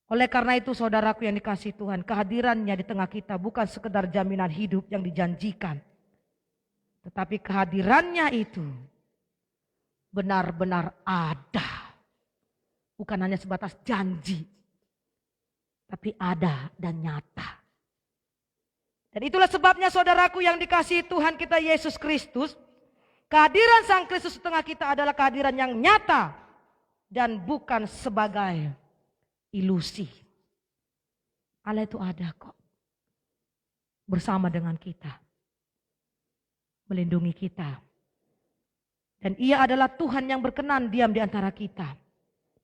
Oleh karena itu saudaraku yang dikasihi Tuhan, kehadirannya di tengah kita bukan sekedar jaminan hidup yang dijanjikan. Tetapi kehadirannya itu benar-benar ada. Bukan hanya sebatas janji, tapi ada dan nyata. Dan itulah sebabnya saudaraku yang dikasihi Tuhan kita Yesus Kristus, kehadiran Sang Kristus di tengah kita adalah kehadiran yang nyata dan bukan sebagai ilusi. Allah itu ada kok, bersama dengan kita, melindungi kita. Dan ia adalah Tuhan yang berkenan diam di antara kita.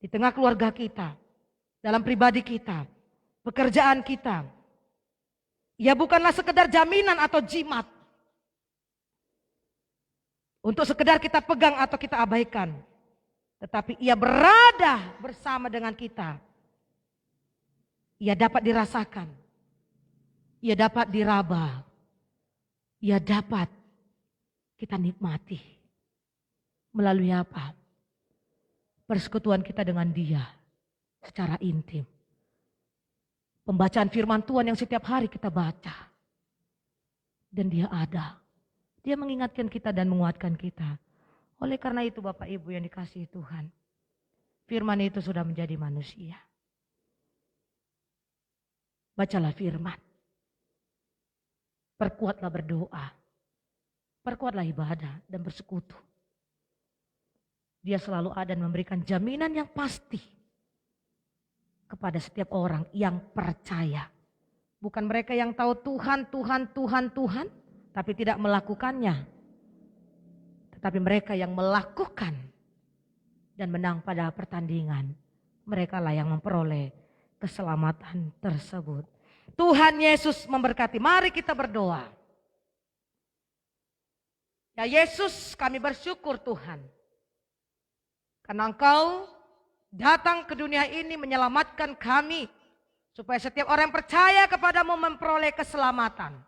Di tengah keluarga kita. Dalam pribadi kita. Pekerjaan kita. Ia bukanlah sekedar jaminan atau jimat. Untuk sekedar kita pegang atau kita abaikan. Tetapi ia berada bersama dengan kita. Ia dapat dirasakan. Ia dapat diraba. Ia dapat kita nikmati. Melalui apa? Persekutuan kita dengan Dia secara intim. Pembacaan firman Tuhan yang setiap hari kita baca. Dan dia ada. Dia mengingatkan kita dan menguatkan kita. Oleh karena itu Bapak Ibu yang dikasihi Tuhan, firman itu sudah menjadi manusia. Bacalah firman. Perkuatlah berdoa. Perkuatlah ibadah dan bersekutu. Dia selalu ada dan memberikan jaminan yang pasti kepada setiap orang yang percaya. Bukan mereka yang tahu Tuhan, tapi tidak melakukannya. Tetapi mereka yang melakukan dan menang pada pertandingan. Mereka lah yang memperoleh keselamatan tersebut. Tuhan Yesus memberkati. Mari kita berdoa. Ya Yesus, kami bersyukur Tuhan. Karena Engkau datang ke dunia ini menyelamatkan kami. Supaya setiap orang yang percaya kepadamu memperoleh keselamatan.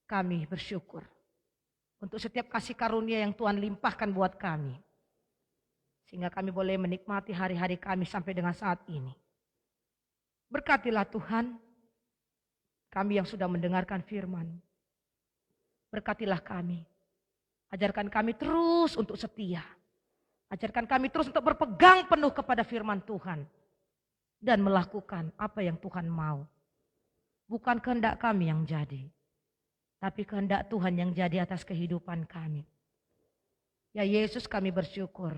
Kami bersyukur untuk setiap kasih karunia yang Tuhan limpahkan buat kami. Sehingga kami boleh menikmati hari-hari kami sampai dengan saat ini. Berkatilah Tuhan kami yang sudah mendengarkan firman. Berkatilah kami. Ajarkan kami terus untuk setia. Ajarkan kami terus untuk berpegang penuh kepada firman Tuhan. Dan melakukan apa yang Tuhan mau. Bukan kehendak kami yang jadi. Tapi kehendak Tuhan yang jadi atas kehidupan kami. Ya Yesus, kami bersyukur.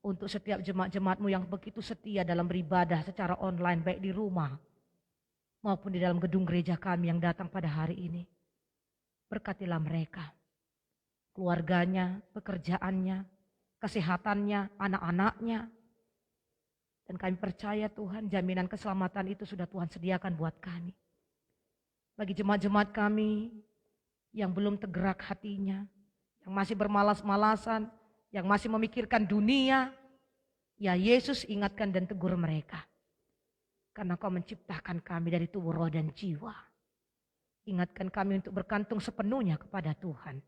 Untuk setiap jemaat-jemaat-Mu yang begitu setia dalam beribadah secara online. Baik di rumah maupun di dalam gedung gereja kami yang datang pada hari ini. Berkatilah mereka. Keluarganya, pekerjaannya, kesehatannya, anak-anaknya. Dan kami percaya Tuhan, jaminan keselamatan itu sudah Tuhan sediakan buat kami. Bagi jemaat-jemaat kami yang belum tergerak hatinya, yang masih bermalas-malasan, yang masih memikirkan dunia, ya Yesus ingatkan dan tegur mereka. Karena Kau menciptakan kami dari tubuh, roh dan jiwa. Ingatkan kami untuk bergantung sepenuhnya kepada Tuhan.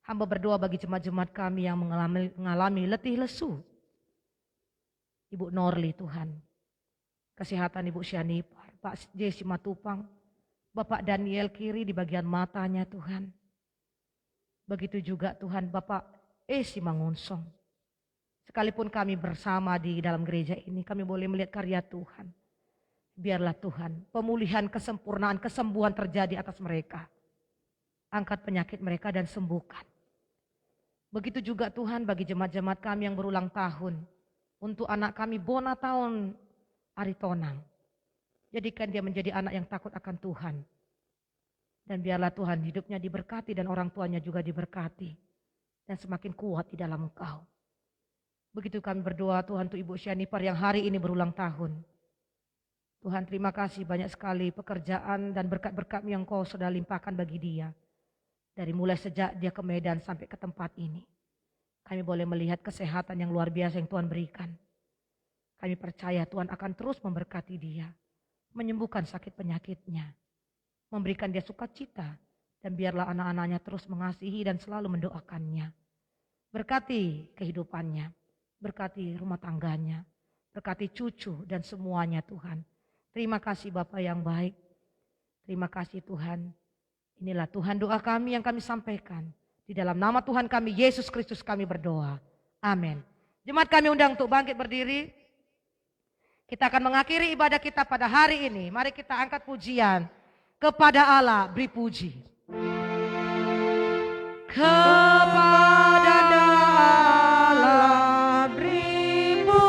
Hamba berdoa bagi jemaat-jemaat kami yang mengalami letih lesu. Ibu Norli Tuhan. Kesehatan Ibu Syanipar, Pak Jesse Matupang, Bapak Daniel Kiri di bagian matanya Tuhan. Begitu juga Tuhan Bapak Esi Mangunsong. Sekalipun kami bersama di dalam gereja ini, kami boleh melihat karya Tuhan. Biarlah Tuhan pemulihan, kesempurnaan, kesembuhan terjadi atas mereka. Angkat penyakit mereka dan sembuhkan. Begitu juga Tuhan bagi jemaat-jemaat kami yang berulang tahun. Untuk anak kami Bona tahun Aritonang. Jadikan dia menjadi anak yang takut akan Tuhan. Dan biarlah Tuhan hidupnya diberkati dan orang tuanya juga diberkati. Dan semakin kuat di dalam Engkau. Begitu kami berdoa Tuhan untuk Ibu Syanipar yang hari ini berulang tahun. Tuhan terima kasih banyak sekali pekerjaan dan berkat-berkat yang Kau sudah limpahkan bagi dia. Dari mulai sejak dia ke Medan sampai ke tempat ini. Kami boleh melihat kesehatan yang luar biasa yang Tuhan berikan. Kami percaya Tuhan akan terus memberkati dia. Menyembuhkan sakit penyakitnya. Memberikan dia sukacita. Dan biarlah anak-anaknya terus mengasihi dan selalu mendoakannya. Berkati kehidupannya. Berkati rumah tangganya. Berkati cucu dan semuanya Tuhan. Terima kasih Bapa yang baik. Terima kasih Tuhan. Inilah Tuhan doa kami yang kami sampaikan. Di dalam nama Tuhan kami Yesus Kristus kami berdoa. Amin. Jemaat kami undang untuk bangkit berdiri. Kita akan mengakhiri ibadah kita pada hari ini. Mari kita angkat pujian kepada Allah, beri puji. Kepada Allah beri puji.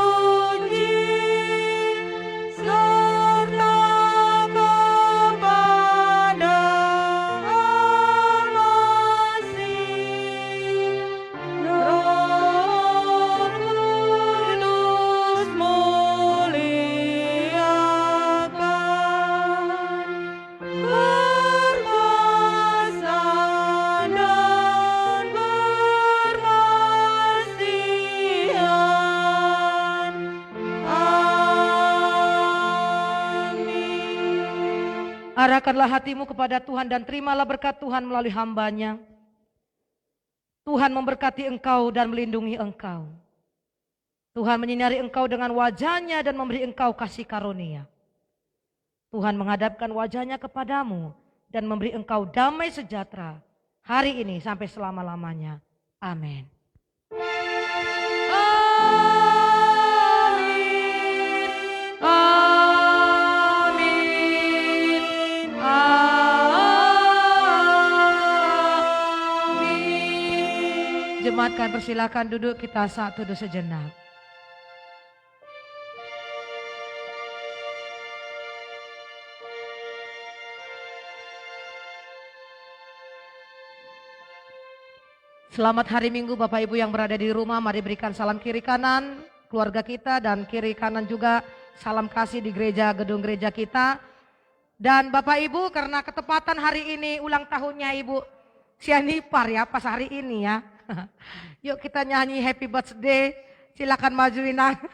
Arahkanlah hatimu kepada Tuhan dan terimalah berkat Tuhan melalui hamba-Nya. Tuhan memberkati engkau dan melindungi engkau. Tuhan menyinari engkau dengan wajah-Nya dan memberi engkau kasih karunia. Tuhan menghadapkan wajah-Nya kepadamu dan memberi engkau damai sejahtera hari ini sampai selama-lamanya. Amin.
Amin. Amin.
Jemaat kami persilakan duduk, kita saat duduk sejenak. Selamat hari Minggu Bapak Ibu yang berada di rumah, mari berikan salam kiri kanan keluarga kita dan kiri kanan juga salam kasih di gedung gereja kita. Dan Bapak Ibu karena ketepatan hari ini ulang tahunnya Ibu Sianipar ya pas hari ini ya. Yuk kita nyanyi happy birthday, silakan majuin. Ayo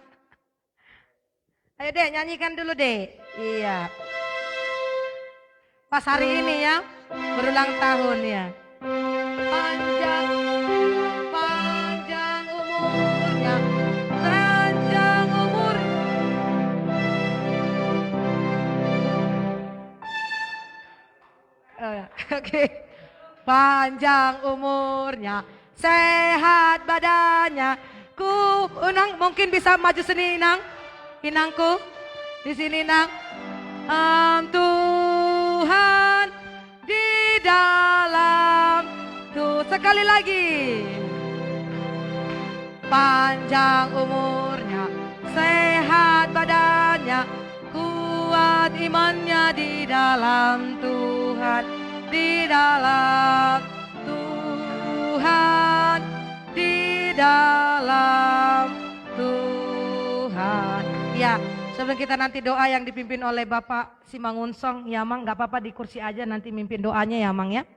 deh nyanyikan dulu deh. Iya. Pas hari ini ya berulang tahun ya. Panjang umurnya, panjang umur. Oke. Panjang umurnya, sehat badannya. Unang mungkin bisa maju sini Inang. Inangku di sini Inang. Tuhan di dalam tuh sekali lagi. Panjang umurnya, sehat badannya, kuat imannya di dalam Tuhan, di dalam Tuhan, di dalam Tuhan. Ya, sebelum kita nanti doa yang dipimpin oleh Bapak Simangunsong, ya Mang, nggak apa-apa di kursi aja nanti mimpin doanya ya Mang ya.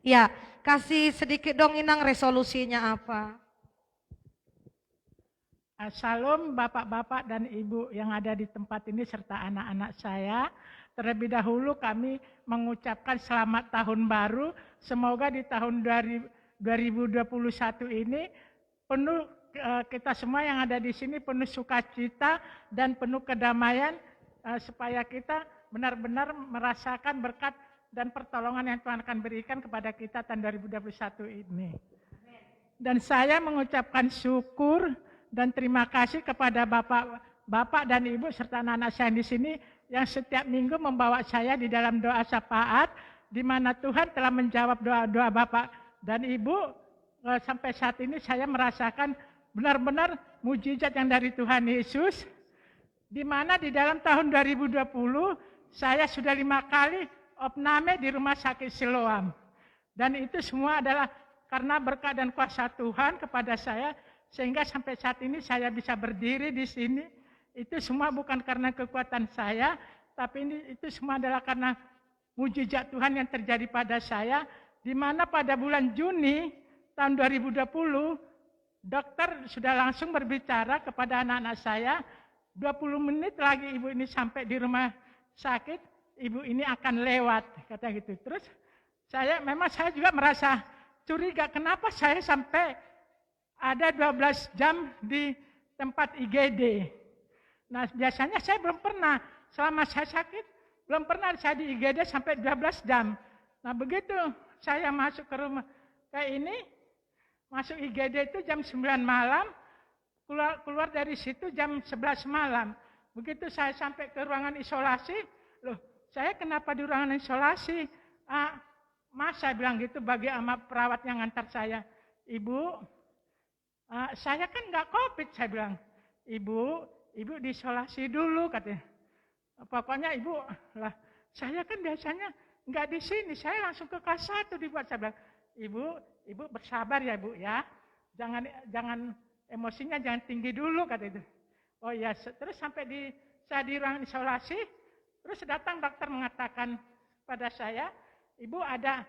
Ya, kasih sedikit dong Inang resolusinya apa?
Salam Bapak-Bapak dan Ibu yang ada di tempat ini serta anak-anak saya. Terlebih dahulu kami mengucapkan selamat tahun baru. Semoga di tahun 2021 ini penuh kita semua yang ada di sini penuh sukacita dan penuh kedamaian supaya kita benar-benar merasakan berkat dan pertolongan yang Tuhan akan berikan kepada kita tahun 2021 ini. Dan saya mengucapkan syukur dan terima kasih kepada Bapak dan Ibu serta anak-anak saya di sini yang setiap minggu membawa saya di dalam doa syafaat di mana Tuhan telah menjawab doa-doa Bapak dan Ibu. Sampai saat ini saya merasakan benar-benar mujizat yang dari Tuhan Yesus, di mana di dalam tahun 2020 saya sudah 5 kali opname di rumah sakit Siloam. Dan itu semua adalah karena berkat dan kuasa Tuhan kepada saya, sehingga sampai saat ini saya bisa berdiri di sini. Itu semua bukan karena kekuatan saya, tapi itu semua adalah karena mujizat Tuhan yang terjadi pada saya, di mana pada bulan Juni tahun 2020, dokter sudah langsung berbicara kepada anak-anak saya, 20 menit lagi ibu ini sampai di rumah sakit, ibu ini akan lewat, kata gitu. Terus saya juga merasa curiga, kenapa saya sampai ada 12 jam di tempat IGD. Nah biasanya saya belum pernah, selama saya sakit, belum pernah saya di IGD sampai 12 jam. Nah begitu saya masuk ke rumah kayak ini, masuk IGD itu jam 9 malam, keluar dari situ jam 11 malam. Begitu saya sampai ke ruangan isolasi, loh saya kenapa di ruangan isolasi? Mas saya bilang gitu bagi sama perawat yang ngantar saya, Ibu, saya kan nggak COVID, saya bilang. Ibu diisolasi dulu katanya. Pokoknya ibu lah, saya kan biasanya nggak di sini, saya langsung ke kelas 1 dibuat. Saya bilang, ibu bersabar ya bu ya, jangan emosinya jangan tinggi dulu kata itu. Oh ya, terus sampai saya di ruangan isolasi, terus datang dokter mengatakan pada saya, ibu ada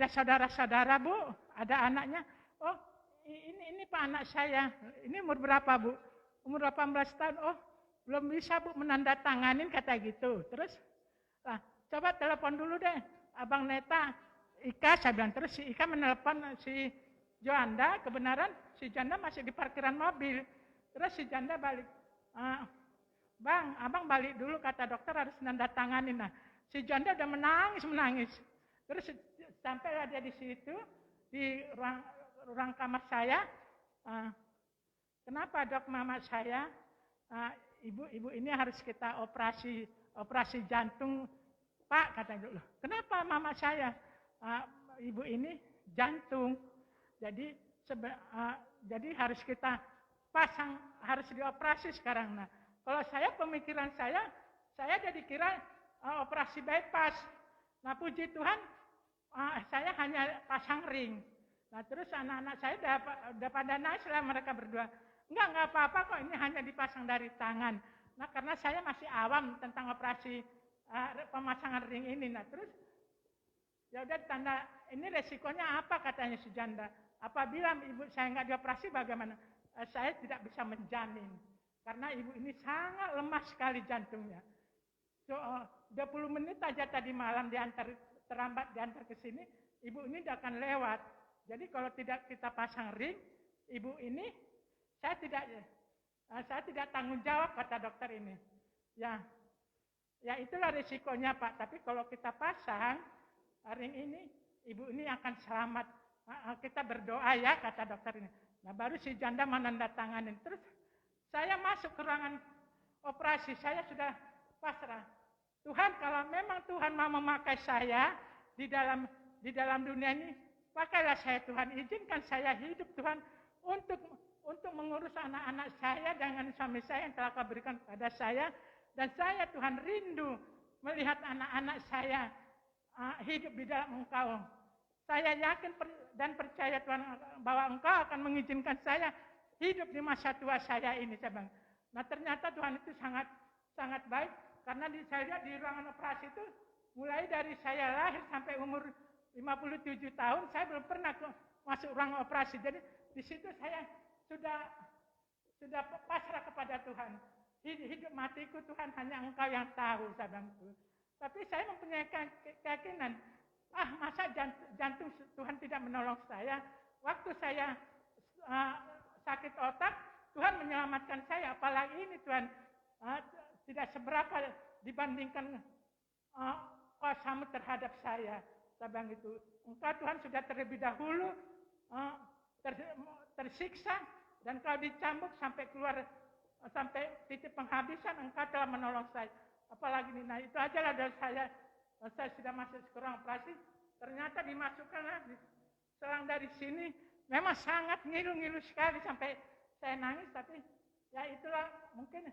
saudara-saudara bu, ada anaknya. Oh ini Pak anak saya, ini umur berapa Bu? Umur 18 tahun, oh belum bisa Bu menandatanganin kata gitu. Terus, coba telepon dulu deh, Abang Neta, Ika, saya bilang. Terus si Ika menelepon si Joanda, kebenaran si Joanda masih di parkiran mobil. Terus si janda balik, Bang, abang balik dulu, kata dokter harus nanda tanganin. Nah, si janda udah menangis. Terus sampai dia di situ, di ruang kamar saya, kenapa dok mama saya, ibu ini harus kita operasi jantung, Pak, katanya dulu. Kenapa mama saya, ibu ini jantung, jadi harus kita pasang, harus dioperasi sekarang. Nah, kalau saya pemikiran saya jadi kira operasi bypass. Nah, puji Tuhan, saya hanya pasang ring. Nah, terus anak-anak saya udah pada naik setelah mereka berdua. Enggak apa-apa kok, ini hanya dipasang dari tangan. Nah, karena saya masih awam tentang operasi pemasangan ring ini. Nah, terus ya udah tanda, ini resikonya apa katanya si janda. Apabila ibu saya nggak dioperasi bagaimana? Saya tidak bisa menjamin. Karena ibu ini sangat lemah sekali jantungnya. 20 menit aja tadi malam terlambat diantar ke sini, ibu ini tidak akan lewat. Jadi kalau tidak kita pasang ring, ibu ini saya tidak tanggung jawab, kata dokter ini. Ya itulah risikonya Pak. Tapi kalau kita pasang ring ini, ibu ini akan selamat. Kita berdoa ya, kata dokter ini. Nah, baru si janda menandatanganin. Terus saya masuk ke ruangan operasi, saya sudah pasrah. Tuhan, kalau memang Tuhan mau memakai saya di dalam dunia ini, pakailah saya Tuhan. Izinkan saya hidup Tuhan untuk mengurus anak-anak saya dengan suami saya yang telah Kau berikan kepada saya. Dan saya Tuhan rindu melihat anak-anak saya hidup di dalam Engkau. Saya yakin dan percaya Tuhan bahwa Engkau akan mengizinkan saya hidup di masa tua saya ini, Bang. Nah, ternyata Tuhan itu sangat baik, karena saya lihat di ruangan operasi itu mulai dari saya lahir sampai umur 57 tahun saya belum pernah masuk ruang operasi. Jadi di situ saya sudah pasrah kepada Tuhan. Hidup matiku Tuhan hanya Engkau yang tahu, Bang. Tapi saya mempunyai keyakinan, masa jantung Tuhan tidak menolong saya. Waktu saya sakit otak, Tuhan menyelamatkan saya. Apalagi ini Tuhan tidak seberapa dibandingkan kuasa-Mu terhadap saya. Sabang itu, Engkau Tuhan sudah terlebih dahulu tersiksa dan Kau dicambuk sampai keluar, sampai titik penghabisan. Engkau telah menolong saya. Apalagi ini, nah itu ajalah dari saya sudah masuk ke ruang operasi. Ternyata dimasukkan lagi. Selang dari sini, memang sangat ngilu-ngilu sekali sampai saya nangis. Tapi ya itulah, mungkin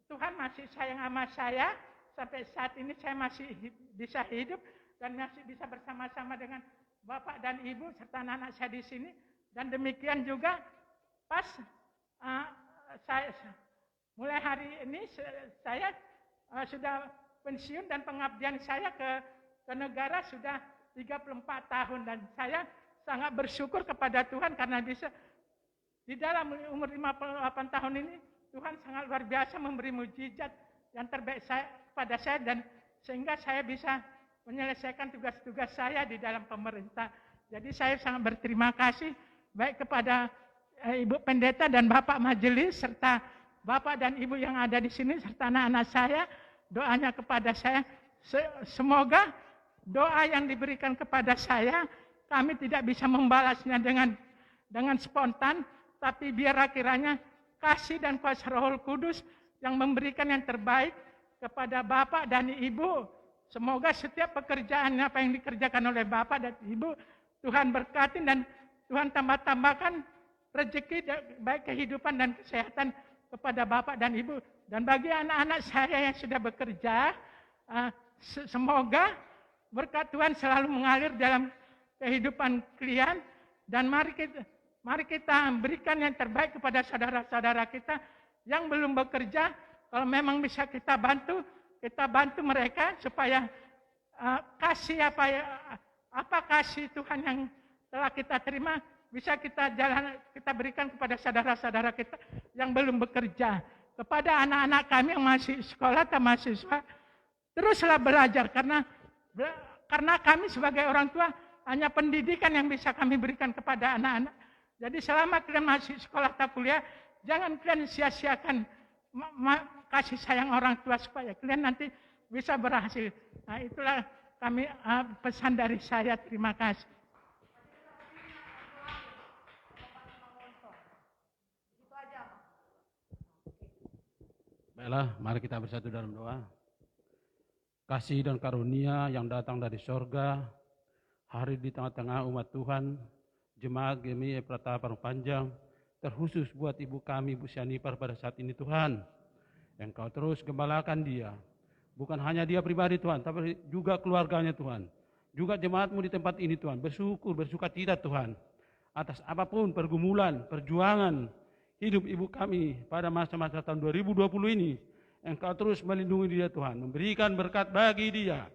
Tuhan masih sayang sama saya. Sampai saat ini saya masih bisa hidup dan masih bisa bersama-sama dengan Bapak dan Ibu serta anak-anak saya di sini. Dan demikian juga pas saya mulai hari ini saya sudah pensiun dan pengabdian saya ke negara sudah 34 tahun. Dan saya sangat bersyukur kepada Tuhan karena bisa di dalam umur 58 tahun ini Tuhan sangat luar biasa memberi mujizat yang terbaik pada saya, dan sehingga saya bisa menyelesaikan tugas-tugas saya di dalam pemerintah. Jadi saya sangat berterima kasih baik kepada Ibu Pendeta dan Bapak Majelis serta Bapak dan Ibu yang ada di sini serta anak-anak saya. Doanya kepada saya, semoga doa yang diberikan kepada saya, kami tidak bisa membalasnya dengan spontan, tapi biar kiranya kasih dan kuasa Roh Kudus yang memberikan yang terbaik kepada Bapak dan Ibu. Semoga setiap pekerjaan apa yang dikerjakan oleh Bapak dan Ibu, Tuhan berkatin dan Tuhan tambah-tambahkan rezeki baik kehidupan dan kesehatan kepada Bapak dan Ibu. Dan bagi anak-anak saya yang sudah bekerja, semoga berkat Tuhan selalu mengalir dalam kehidupan kalian. Dan mari kita berikan yang terbaik kepada saudara-saudara kita yang belum bekerja. Kalau memang bisa kita bantu mereka supaya kasih apa kasih Tuhan yang telah kita terima bisa kita berikan kepada saudara-saudara kita yang belum bekerja. Kepada anak-anak kami yang masih sekolah atau mahasiswa, teruslah belajar karena kami sebagai orang tua hanya pendidikan yang bisa kami berikan kepada anak-anak. Jadi selama kalian masih sekolah atau kuliah, Jangan kalian sia-siakan kasih sayang orang tua supaya kalian nanti bisa berhasil. Nah, itulah kami pesan dari saya. Terima kasih.
Baiklah, mari kita bersatu dalam doa. Kasih dan karunia yang datang dari sorga, hari di tengah-tengah umat Tuhan, jemaat GMI Efrata Parung Panjang, terkhusus buat ibu kami, Bu Syanipar pada saat ini Tuhan. Engkau terus gembalakan dia. Bukan hanya dia pribadi Tuhan, tapi juga keluarganya Tuhan. Juga jemaatmu di tempat ini Tuhan, bersukacita Tuhan. Atas apapun pergumulan, perjuangan, hidup ibu kami pada masa-masa tahun 2020 ini, Engkau terus melindungi dia Tuhan, memberikan berkat bagi dia.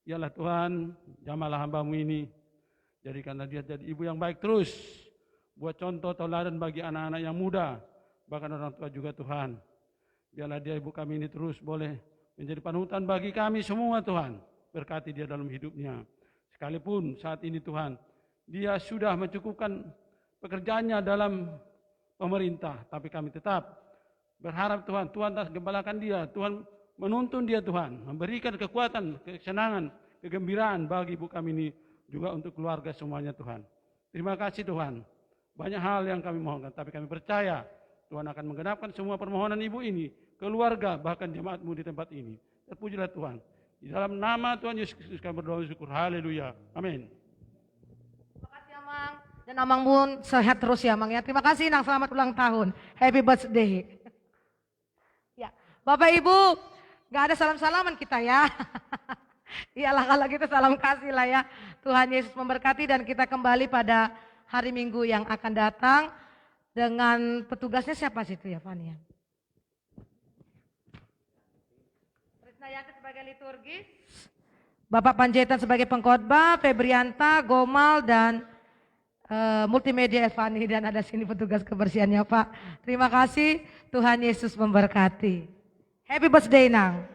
Yalah Tuhan, jamalah hamba-Mu ini, jadikanlah dia jadi ibu yang baik terus, buat contoh tauladan bagi anak-anak yang muda, bahkan orang tua juga Tuhan. Biarlah dia ibu kami ini terus boleh menjadi panutan bagi kami semua Tuhan, berkati dia dalam hidupnya. Sekalipun saat ini Tuhan, dia sudah mencukupkan pekerjaannya dalam pemerintah, tapi kami tetap berharap Tuhan gembalakan dia, Tuhan menuntun dia Tuhan, memberikan kekuatan, kesenangan, kegembiraan bagi ibu kami ini, juga untuk keluarga semuanya Tuhan. Terima kasih Tuhan, banyak hal yang kami mohonkan, tapi kami percaya Tuhan akan menggenapkan semua permohonan ibu ini, keluarga, bahkan jemaat-Mu di tempat ini. Terpujilah Tuhan. Di dalam nama Tuhan Yesus Kristus kami berdoa syukur. Haleluya. Amin.
Terima kasih Amang. Dan Amang pun sehat terus ya Amang ya. Terima kasih Nang, selamat ulang tahun. Happy birthday. Ya, Bapak Ibu, gak ada salam-salaman kita ya. Iyalah kalau gitu salam kasih lah ya. Tuhan Yesus memberkati dan kita kembali pada hari Minggu yang akan datang dengan petugasnya siapa sih itu ya Fania? Krisnayanti sebagai liturgis, Bapak Panjaitan sebagai pengkhotbah, Febrianta, Gomal dan multimedia Evani, dan ada sini petugas kebersihannya Pak. Terima kasih, Tuhan Yesus memberkati. Happy birthday Nang.